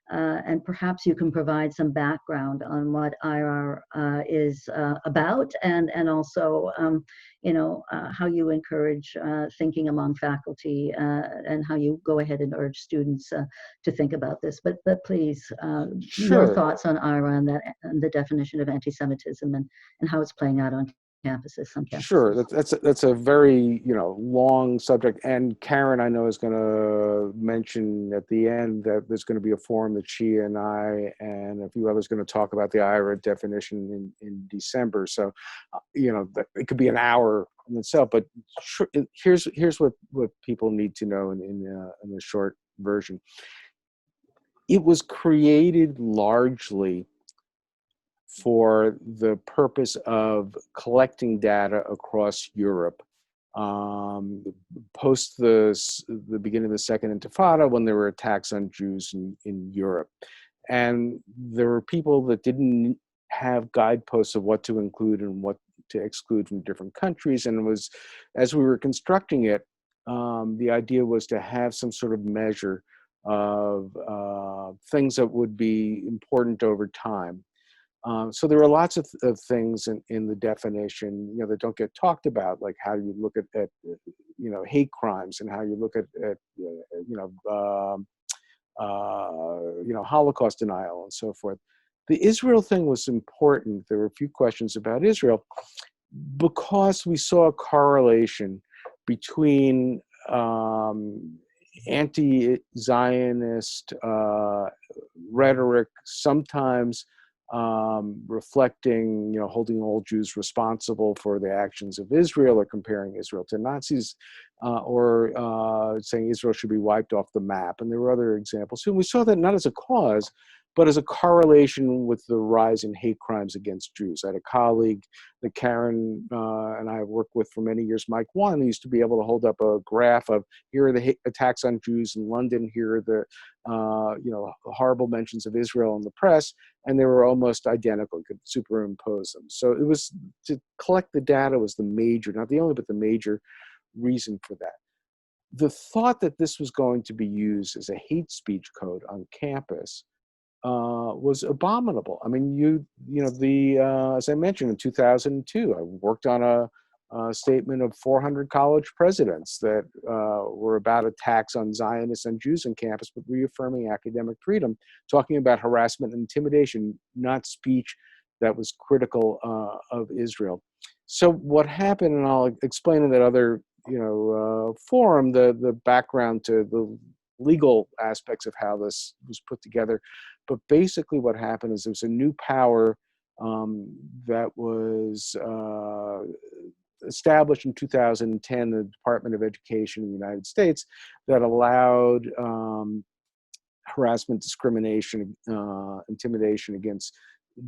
And perhaps you can provide some background on what IR is about, and also, how you encourage thinking among faculty, and how you go ahead and urge students to think about this. But please, your thoughts on IRA and the definition of anti-Semitism and how it's playing out on campuses, some campuses. Sure, that's a very long subject, and Karen, I know, is going to mention at the end that there's going to be a forum that she and I and a few others going to talk about the IRA definition in December. So, it could be an hour in itself. But here's what people need to know in the short version. It was created largely for the purpose of collecting data across Europe post the beginning of the Second Intifada, when there were attacks on Jews in Europe. And there were people that didn't have guideposts of what to include and what to exclude from different countries. And it was, as we were constructing it, the idea was to have some sort of measure of things that would be important over time. So there are lots of things in the definition, that don't get talked about, like how you look at hate crimes, and how you look at Holocaust denial and so forth. The Israel thing was important. There were a few questions about Israel because we saw a correlation between anti-Zionist rhetoric, sometimes reflecting, holding all Jews responsible for the actions of Israel, or comparing Israel to Nazis, or saying Israel should be wiped off the map. And there were other examples. And we saw that not as a cause, but as a correlation with the rise in hate crimes against Jews. I had a colleague that Karen and I have worked with for many years, Mike Wan, who used to be able to hold up a graph of, here are the attacks on Jews in London, here are the horrible mentions of Israel in the press, and they were almost identical. You could superimpose them. So it was, to collect the data was the major, not the only, but the major reason for that. The thought that this was going to be used as a hate speech code on campus was abominable. I mean, as I mentioned, in 2002, I worked on a statement of 400 college presidents that were about attacks on Zionists and Jews on campus, but reaffirming academic freedom, talking about harassment and intimidation, not speech that was critical of Israel. So what happened, and I'll explain in that other forum, the background to the legal aspects of how this was put together. But basically what happened is there was a new power that was established in 2010, the Department of Education in the United States, that allowed harassment, discrimination, intimidation against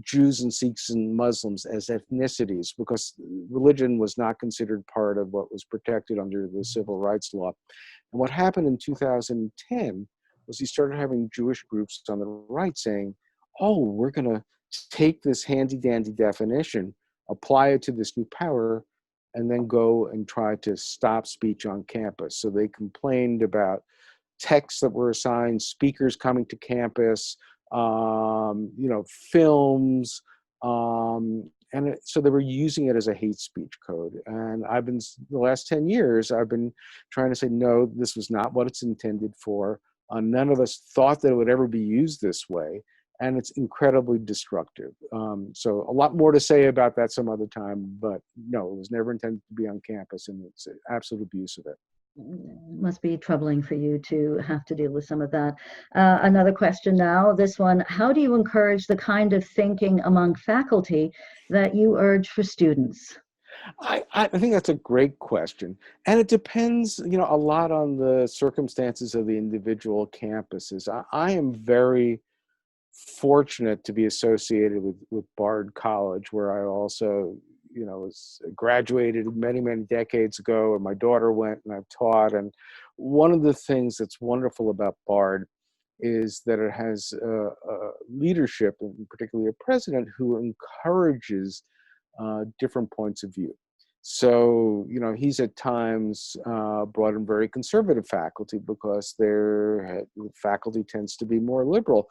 Jews and Sikhs and Muslims as ethnicities, because religion was not considered part of what was protected under the civil rights law. And what happened in 2010 was he started having Jewish groups on the right saying, oh, we're going to take this handy-dandy definition, apply it to this new power, and then go and try to stop speech on campus. So they complained about texts that were assigned, speakers coming to campus, films, and so they were using it as a hate speech code. And the last 10 years, I've been trying to say, no, this was not what it's intended for. None of us thought that it would ever be used this way, and it's incredibly destructive. So a lot more to say about that some other time, but no, it was never intended to be on campus, and it's an absolute abuse of it. Must be troubling for you to have to deal with some of that. Another question now, this one, how do you encourage the kind of thinking among faculty that you urge for students? I think that's a great question. And it depends, a lot on the circumstances of the individual campuses. I am very fortunate to be associated with Bard College, where I also, was graduated many, many decades ago, and my daughter went and I've taught. And one of the things that's wonderful about Bard is that it has leadership, and particularly a president who encourages different points of view. So, he's at times brought in very conservative faculty because the faculty tends to be more liberal.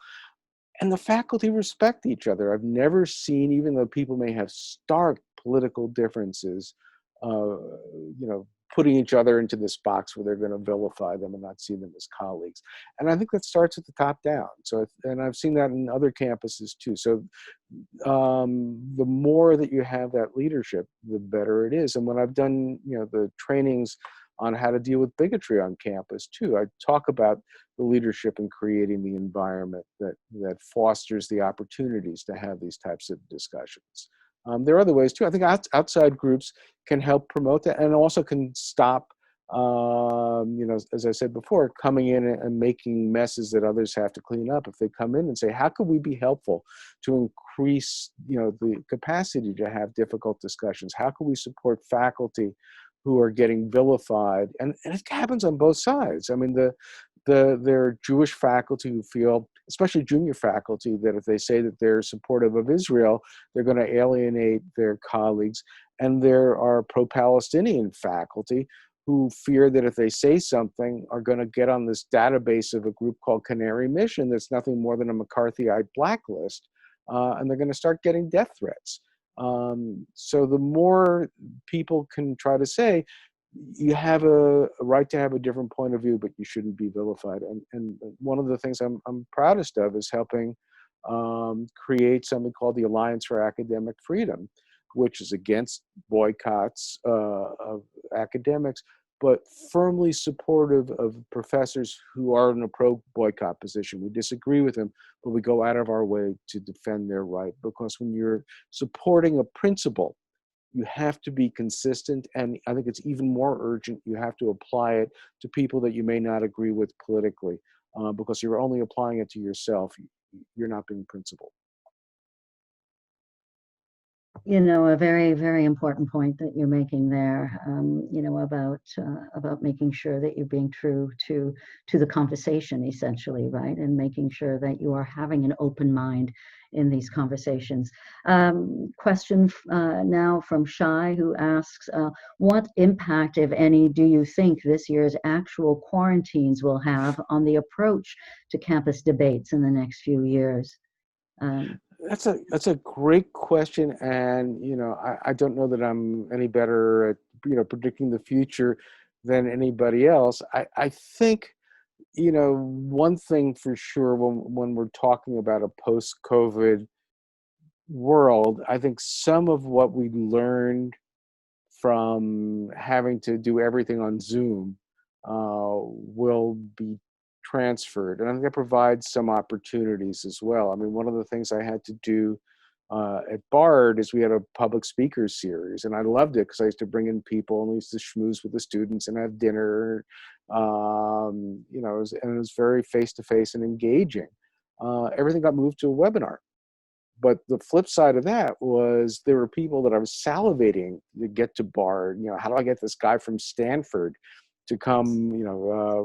And the faculty respect each other. I've never seen, even though people may have stark political differences, putting each other into this box where they're going to vilify them and not see them as colleagues. And I think that starts at the top down. So, and I've seen that in other campuses too. So the more that you have that leadership, the better it is. And when I've done, the trainings on how to deal with bigotry on campus too, I talk about the leadership in creating the environment that fosters the opportunities to have these types of discussions. There are other ways too. I think outside groups can help promote that, and also can stop, as I said before, coming in and making messes that others have to clean up. If they come in and say, how can we be helpful to increase, the capacity to have difficult discussions? How can we support faculty who are getting vilified? And it happens on both sides. I mean, there are Jewish faculty who feel, especially junior faculty, that if they say that they're supportive of Israel, they're going to alienate their colleagues. And there are pro-Palestinian faculty who fear that if they say something, are going to get on this database of a group called Canary Mission that's nothing more than a McCarthyite blacklist, and they're going to start getting death threats. So the more people can try to say, you have a right to have a different point of view, but you shouldn't be vilified. And one of the things I'm proudest of is helping create something called the Alliance for Academic Freedom, which is against boycotts of academics, but firmly supportive of professors who are in a pro-boycott position. We disagree with them, but we go out of our way to defend their right, because when you're supporting a principle, you have to be consistent, and I think it's even more urgent. You have to apply it to people that you may not agree with politically, because you're only applying it to yourself. You're not being principled. A very, very important point that you're making there, about making sure that you're being true to the conversation, essentially, right? And making sure that you are having an open mind in these conversations. Question now from Shai, who asks, what impact, if any, do you think this year's actual quarantines will have on the approach to campus debates in the next few years? That's a great question, and I don't know that I'm any better at predicting the future than anybody else. I think one thing for sure, when we're talking about a post-COVID world, I think some of what we learned from having to do everything on Zoom will be transferred. And I think that provides some opportunities as well. I mean, one of the things I had to do at Bard is we had a public speakers series, and I loved it because I used to bring in people and we used to schmooze with the students and have dinner. And it was very face-to-face and engaging. Everything got moved to a webinar. But the flip side of that was there were people that I was salivating to get to Bard. How do I get this guy from Stanford to come?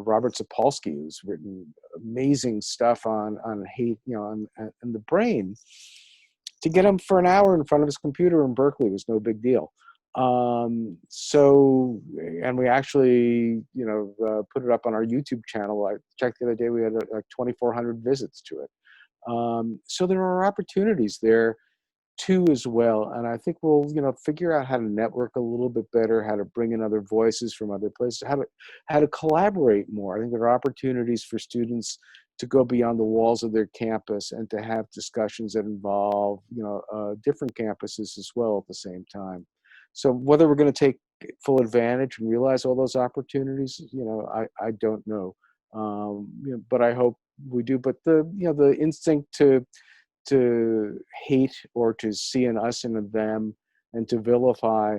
Robert Sapolsky, who's written amazing stuff on hate, and the brain. To get him for an hour in front of his computer in Berkeley was no big deal. And we actually, put it up on our YouTube channel. I checked the other day, we had like 2,400 visits to it. So there are opportunities there too as well. And I think we'll, figure out how to network a little bit better, how to bring in other voices from other places, how to collaborate more. I think there are opportunities for students to go beyond the walls of their campus and to have discussions that involve, different campuses as well at the same time. So whether we're going to take full advantage and realize all those opportunities, I don't know. But I hope we do. But the instinct to hate or to see an us and a them and to vilify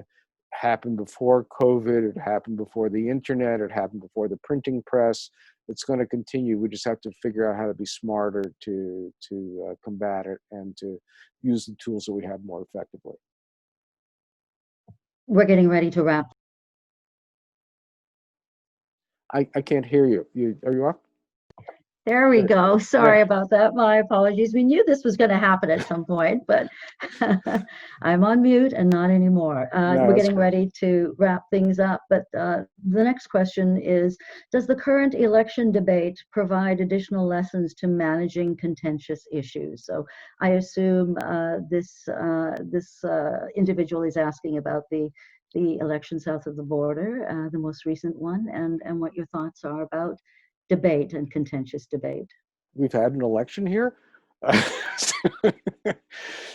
happened before COVID, it happened before the internet, it happened before the printing press. It's going to continue. We just have to figure out how to be smarter to combat it and to use the tools that we have more effectively. We're getting ready to wrap. I can't hear you. Are you up? There we go. Sorry about that. My apologies. We knew this was going to happen at some point, but I'm on mute and not anymore. We're getting ready to wrap things up. But the next question is, does the current election debate provide additional lessons to managing contentious issues? So I assume this individual is asking about the election south of the border, the most recent one, and what your thoughts are about debate and contentious debate. We've had an election here.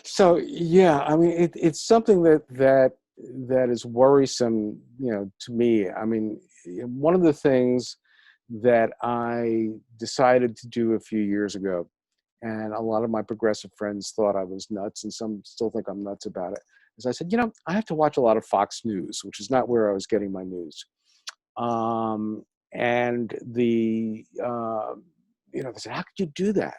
So yeah, I mean, it's something that is worrisome, to me. I mean, one of the things that I decided to do a few years ago, and a lot of my progressive friends thought I was nuts, and some still think I'm nuts about it, is I said, I have to watch a lot of Fox News, which is not where I was getting my news. And they said, how could you do that?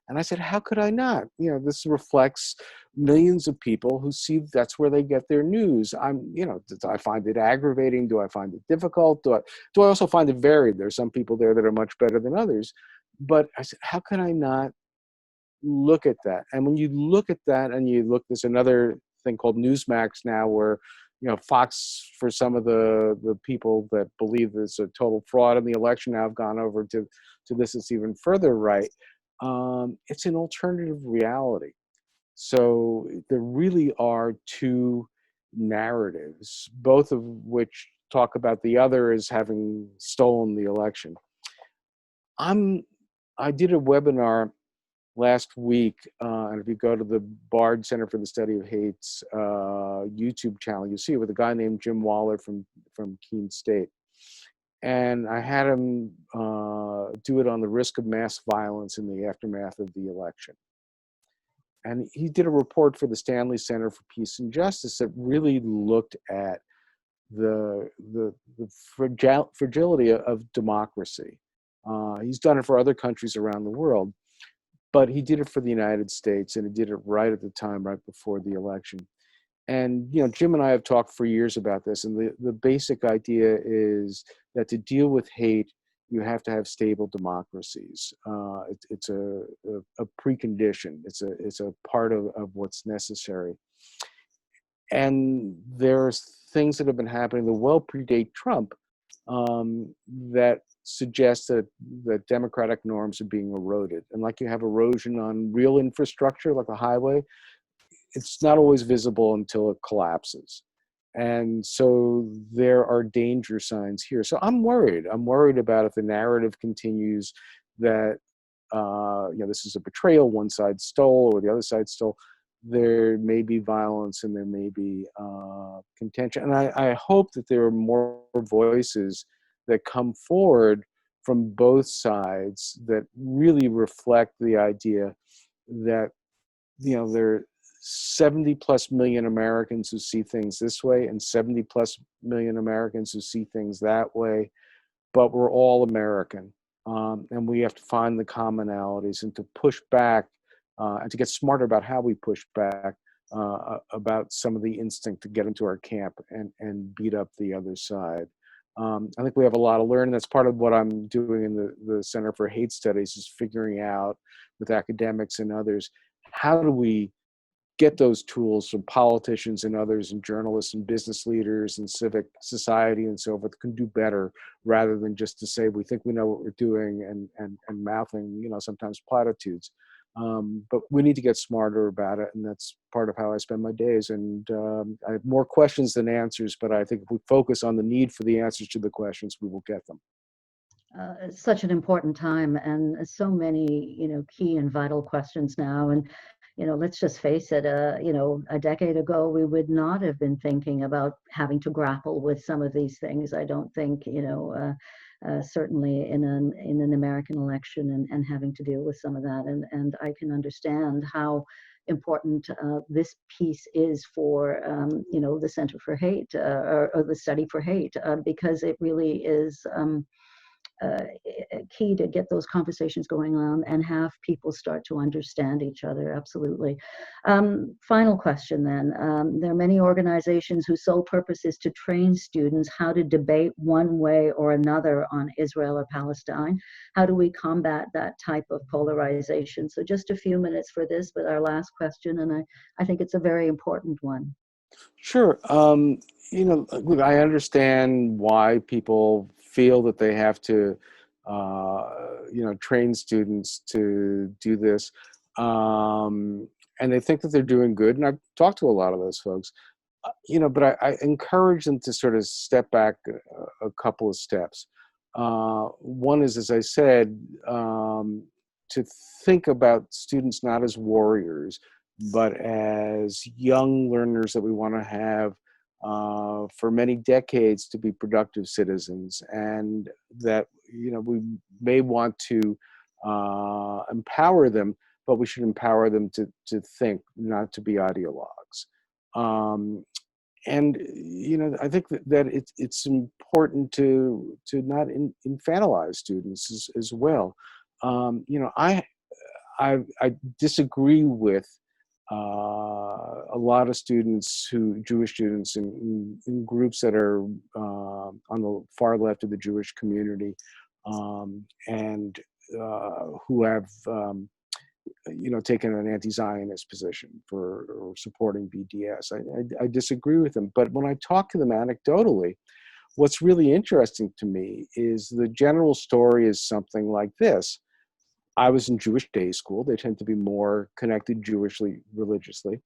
And I said, how could I not? This reflects millions of people who see that's where they get their news. Do I find it aggravating? Do I find it difficult? Do I also find it varied? There's some people there that are much better than others. But I said, how can I not look at that? And when you look at that and there's another thing called Newsmax now where Fox, for some of the people that believe there's a total fraud in the election now have gone over to this. It's even further right. It's an alternative reality. So there really are two narratives, both of which talk about the other as having stolen the election. I did a webinar last week, and if you go to the Bard Center for the Study of Hate's YouTube channel, you see it with a guy named Jim Waller from Keene State. And I had him do it on the risk of mass violence in the aftermath of the election. And he did a report for the Stanley Center for Peace and Justice that really looked at the fragility of democracy. He's done it for other countries around the world. But he did it for the United States, and he did it right at the time, right before the election. And, Jim and I have talked for years about this, and the basic idea is that to deal with hate, you have to have stable democracies. It's a precondition. It's a part of what's necessary. And there's things that have been happening that well predate Trump that suggest that democratic norms are being eroded. And like you have erosion on real infrastructure, like a highway, it's not always visible until it collapses. And so there are danger signs here. So I'm worried. I'm worried about if the narrative continues that, this is a betrayal, one side stole or the other side stole, there may be violence and there may be contention. And I hope that there are more voices that come forward from both sides that really reflect the idea that, there are 70 plus million Americans who see things this way and 70 plus million Americans who see things that way, but we're all American. And we have to find the commonalities and to push back and to get smarter about how we push back about some of the instinct to get into our camp and beat up the other side. I think we have a lot to learn. That's part of what I'm doing in the Center for Hate Studies, is figuring out with academics and others, how do we get those tools from politicians and others and journalists and business leaders and civic society and so forth can do better, rather than just to say we think we know what we're doing and mouthing, sometimes platitudes. But we need to get smarter about it, and that's part of how I spend my days. And I have more questions than answers, but I think if we focus on the need for the answers to the questions, we will get them. It's such an important time, and so many, key and vital questions now. And, let's just face it, a decade ago, we would not have been thinking about having to grapple with some of these things. I don't think, certainly in an American election and having to deal with some of that. And I can understand how important this piece is for, the Center for Hate or the Study for Hate, because it really is key to get those conversations going on and have people start to understand each other. Absolutely. Final question then. There are many organizations whose sole purpose is to train students how to debate one way or another on Israel or Palestine. How do we combat that type of polarization? So just a few minutes for this, but our last question, and I think it's a very important one. Sure. Look, I understand why people feel that they have to, train students to do this. And they think that they're doing good. And I've talked to a lot of those folks, but I encourage them to sort of step back a couple of steps. One is, as I said, to think about students not as warriors, but as young learners that we want to have for many decades to be productive citizens, and that we may want to empower them, but we should empower them to think, not to be ideologues. And I think that it's important to not infantilize students as well. I disagree with a lot of Jewish students in groups that are on the far left of the Jewish community, and who have taken an anti-Zionist position or supporting BDS. I disagree with them, but when I talk to them anecdotally, what's really interesting to me is the general story is something like this. I was in Jewish day school. They tend to be more connected Jewishly, religiously.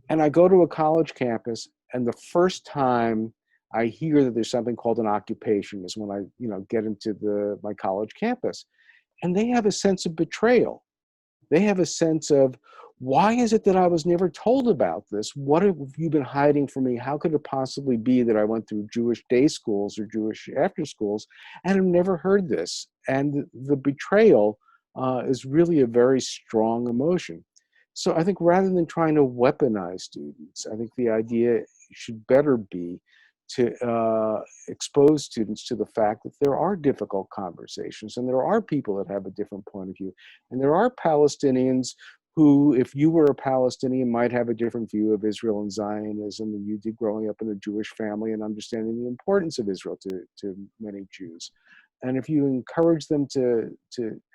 And I go to a college campus, and the first time I hear that there's something called an occupation is when I, get into my college campus. And they have a sense of betrayal. They have a sense of, why is it that I was never told about this? What have you been hiding from me? How could it possibly be that I went through Jewish day schools or Jewish after schools and have never heard this? And the betrayal is really a very strong emotion. So I think rather than trying to weaponize students, I think the idea should better be to expose students to the fact that there are difficult conversations, and there are people that have a different point of view. And there are Palestinians who, if you were a Palestinian, might have a different view of Israel and Zionism than you did growing up in a Jewish family and understanding the importance of Israel to many Jews. And if you encourage them to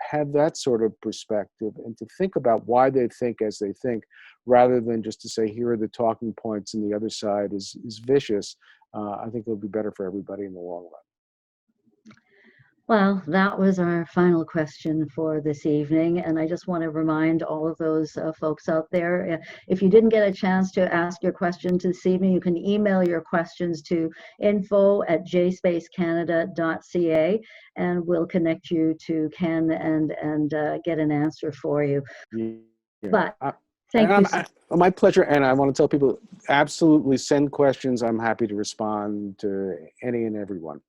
have that sort of perspective and to think about why they think as they think, rather than just to say, here are the talking points and the other side is vicious, I think it'll be better for everybody in the long run. Well, that was our final question for this evening. And I just want to remind all of those folks out there, if you didn't get a chance to ask your question this evening, you can email your questions to info@JSpaceCanada.ca, and we'll connect you to Ken and get an answer for you. Yeah. But thank you. My pleasure. And I want to tell people, absolutely send questions. I'm happy to respond to any and everyone.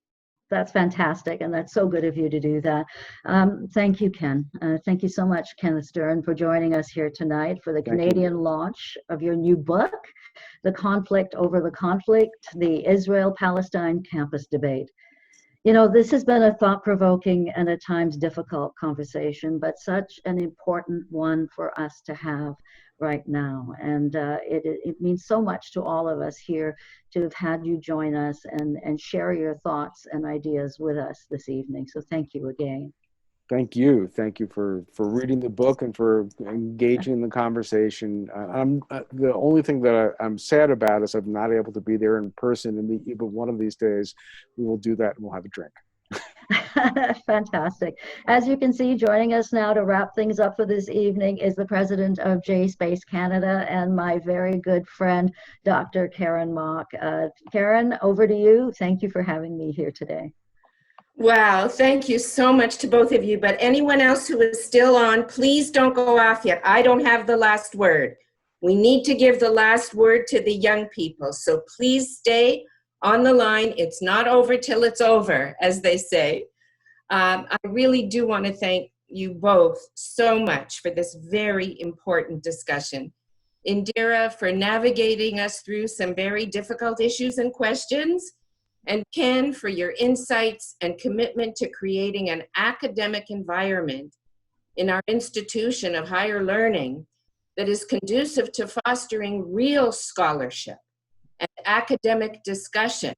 That's fantastic, and that's so good of you to do that. Thank you, Ken. Thank you so much, Kenneth Stern, for joining us here tonight for the Canadian launch of your new book, The Conflict Over the Conflict, the Israel-Palestine Campus Debate. This has been a thought-provoking and at times difficult conversation, but such an important one for us to have right now. And it means so much to all of us here to have had you join us and share your thoughts and ideas with us this evening. So thank you again. Thank you. Thank you for reading the book and for engaging in the conversation. The only thing that I'm sad about is I'm not able to be there in person and meet you, but one of these days we will do that and we'll have a drink. Fantastic. As you can see, joining us now to wrap things up for this evening is the president of JSpaceCanada and my very good friend, Dr. Karen Mock. Karen, over to you. Thank you for having me here today. Wow, thank you so much to both of you. But anyone else who is still on, please don't go off yet. I don't have the last word. We need to give the last word to the young people. So please stay on the line. It's not over till it's over, as they say. I really do want to thank you both so much for this very important discussion. Indira, for navigating us through some very difficult issues and questions, and Ken, for your insights and commitment to creating an academic environment in our institution of higher learning that is conducive to fostering real scholarship and academic discussion.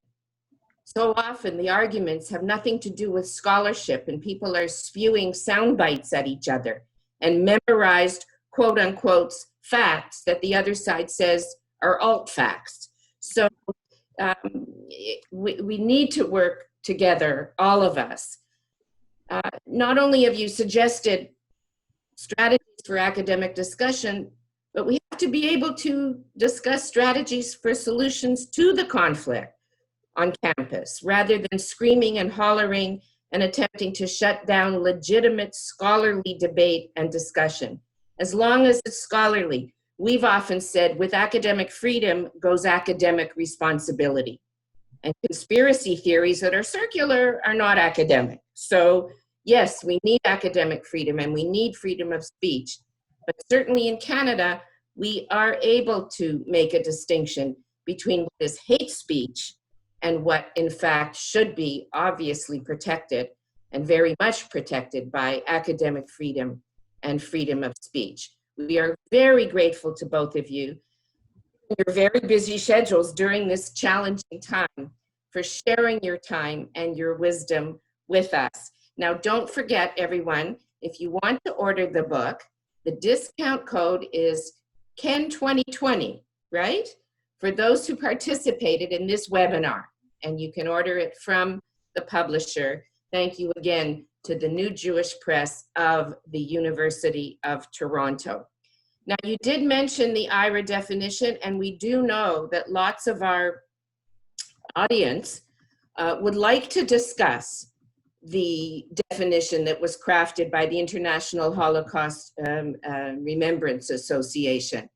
So often the arguments have nothing to do with scholarship, and people are spewing sound bites at each other and memorized quote unquote facts that the other side says are alt facts. So we need to work together, all of us. Not only have you suggested strategies for academic discussion, but we have to be able to discuss strategies for solutions to the conflict on campus, rather than screaming and hollering and attempting to shut down legitimate scholarly debate and discussion. As long as it's scholarly, we've often said, with academic freedom goes academic responsibility. And conspiracy theories that are circular are not academic. So yes, we need academic freedom and we need freedom of speech. But certainly in Canada, we are able to make a distinction between what is hate speech and what in fact should be obviously protected and very much protected by academic freedom and freedom of speech. We are very grateful to both of you, your very busy schedules during this challenging time, for sharing your time and your wisdom with us. Now, don't forget, everyone, if you want to order the book, the discount code is KEN2020, right? For those who participated in this webinar, and you can order it from the publisher. Thank you again to the New Jewish Press of the University of Toronto. Now, you did mention the IRA definition, and we do know that lots of our audience would like to discuss the definition that was crafted by the International Holocaust Remembrance Association,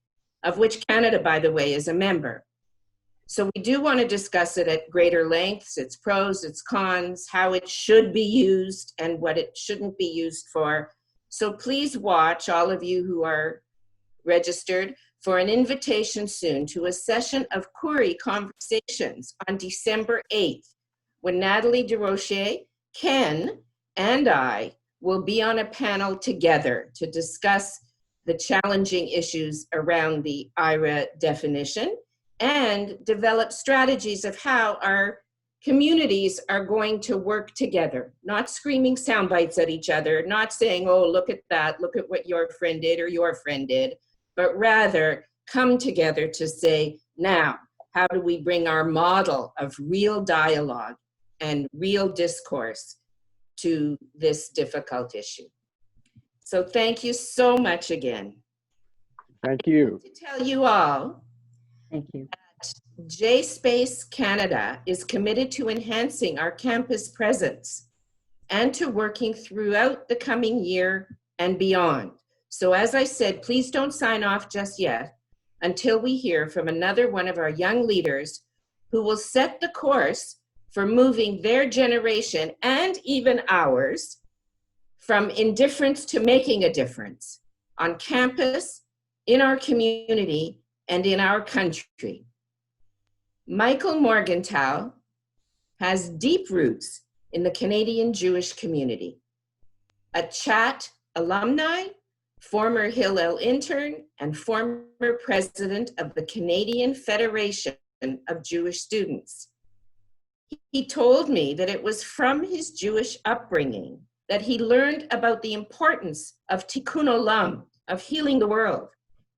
of which Canada, by the way, is a member. So we do want to discuss it at greater lengths, its pros, its cons, how it should be used, and what it shouldn't be used for. So please watch, all of you who are registered, for an invitation soon to a session of Curie Conversations on December 8th, when Natalie DeRocher, Ken, and I will be on a panel together to discuss the challenging issues around the IRA definition and develop strategies of how our communities are going to work together, not screaming sound bites at each other, not saying, oh, look at that, look at what your friend did or your friend did, but rather come together to say, now, how do we bring our model of real dialogue and real discourse to this difficult issue? So thank you so much again. Thank you. To tell you all, Thank you. JSpaceCanada is committed to enhancing our campus presence and to working throughout the coming year and beyond. So as I said, please don't sign off just yet until we hear from another one of our young leaders who will set the course for moving their generation and even ours from indifference to making a difference on campus, in our community, and in our country. Michael Morgenthau has deep roots in the Canadian Jewish community. A Chat alumni, former Hillel intern, and former president of the Canadian Federation of Jewish Students. He told me that it was from his Jewish upbringing that he learned about the importance of tikkun olam, of healing the world,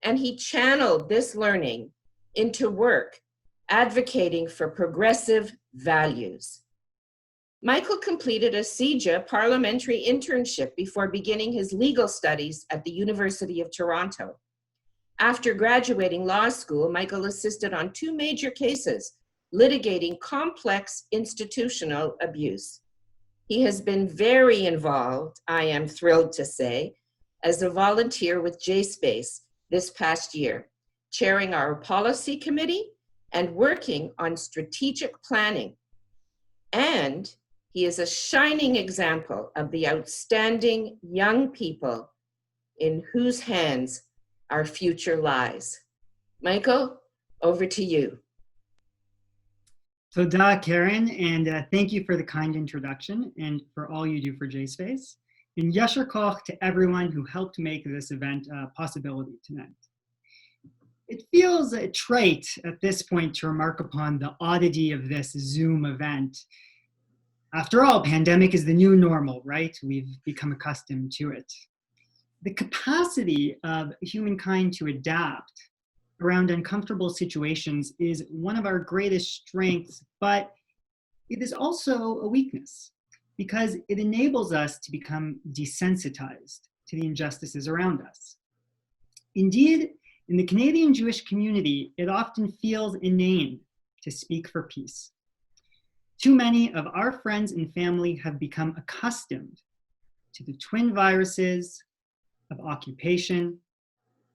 and he channeled this learning into work advocating for progressive values. Michael completed a CJA parliamentary internship before beginning his legal studies at the University of Toronto. After graduating law school, Michael assisted on 2 major cases litigating complex institutional abuse. He has been very involved, I am thrilled to say, as a volunteer with JSpace this past year, chairing our policy committee and working on strategic planning. And he is a shining example of the outstanding young people in whose hands our future lies. Michael, over to you. Toda, Karen, and thank you for the kind introduction and for all you do for JSpace. And yasher koch to everyone who helped make this event a possibility tonight. It feels a trite at this point to remark upon the oddity of this Zoom event. After all, pandemic is the new normal, right? We've become accustomed to it. The capacity of humankind to adapt around uncomfortable situations is one of our greatest strengths, but it is also a weakness because it enables us to become desensitized to the injustices around us. Indeed, in the Canadian Jewish community, it often feels inane to speak for peace. Too many of our friends and family have become accustomed to the twin viruses of occupation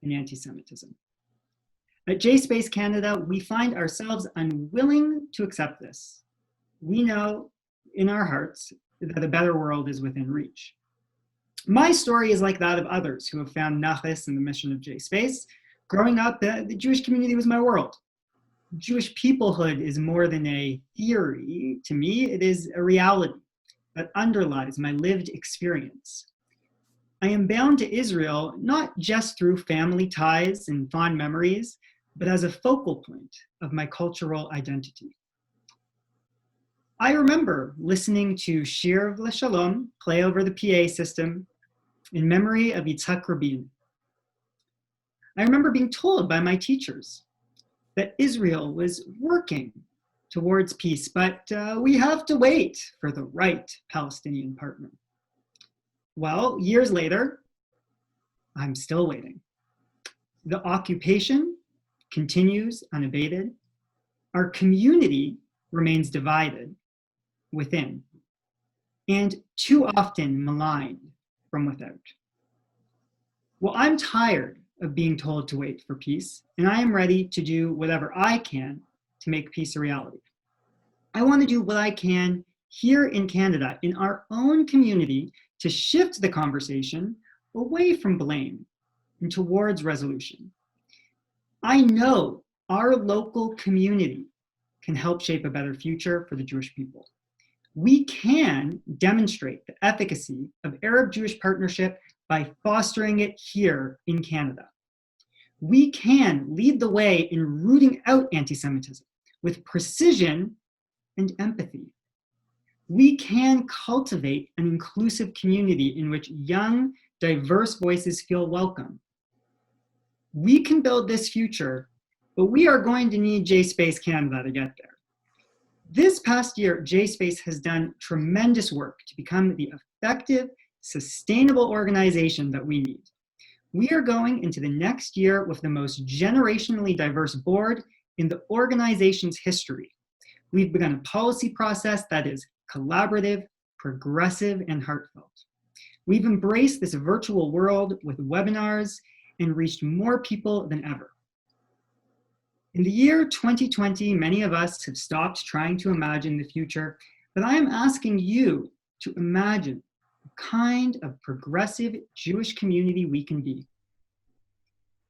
and anti-Semitism. At JSpaceCanada, we find ourselves unwilling to accept this. We know in our hearts that a better world is within reach. My story is like that of others who have found nachas in the mission of JSpace. Growing up, the Jewish community was my world. Jewish peoplehood is more than a theory. To me, it is a reality that underlies my lived experience. I am bound to Israel not just through family ties and fond memories, but as a focal point of my cultural identity. I remember listening to Shir L'Shalom play over the PA system in memory of Yitzhak Rabin. I remember being told by my teachers that Israel was working towards peace, but we have to wait for the right Palestinian partner. Well, years later, I'm still waiting. The occupation continues unabated. Our community remains divided within, and too often maligned from without. Well, I'm tired of being told to wait for peace, and I am ready to do whatever I can to make peace a reality. I want to do what I can here in Canada, in our own community, to shift the conversation away from blame and towards resolution. I know our local community can help shape a better future for the Jewish people. We can demonstrate the efficacy of Arab-Jewish partnership by fostering it here in Canada. We can lead the way in rooting out anti-Semitism with precision and empathy. We can cultivate an inclusive community in which young, diverse voices feel welcome. We can build this future, but we are going to need JSpaceCanada to get there. This past year, JSpace has done tremendous work to become the effective, sustainable organization that we need. We are going into the next year with the most generationally diverse board in the organization's history. We've begun a policy process that is collaborative, progressive, and heartfelt. We've embraced this virtual world with webinars and reached more people than ever. In the year 2020, many of us have stopped trying to imagine the future, but I am asking you to imagine the kind of progressive Jewish community we can be.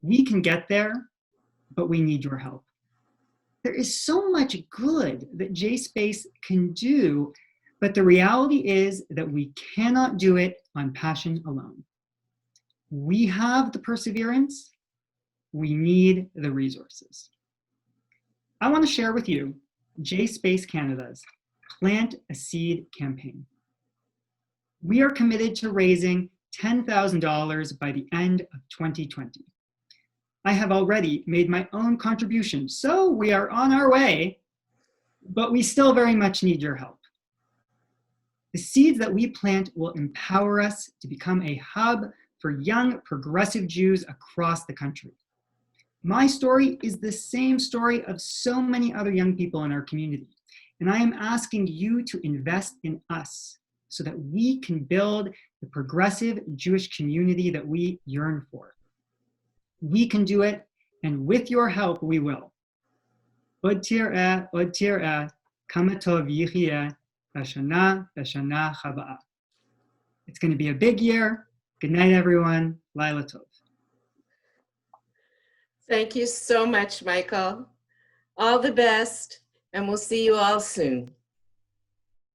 We can get there, but we need your help. There is so much good that JSpace can do, but the reality is that we cannot do it on passion alone. We have the perseverance, we need the resources. I want to share with you JSpaceCanada's Plant a Seed campaign. We are committed to raising $10,000 by the end of 2020. I have already made my own contribution, so we are on our way, but we still very much need your help. The seeds that we plant will empower us to become a hub for young progressive Jews across the country. My story is the same story of so many other young people in our community, and I am asking you to invest in us so that we can build the progressive Jewish community that we yearn for. We can do it, and with your help, we will. Od tir'eh, kama tov yichiyeh, b'shana chaba'a. It's going to be a big year. Good night, everyone. Laila tov. Thank you so much, Michael. All the best, and we'll see you all soon.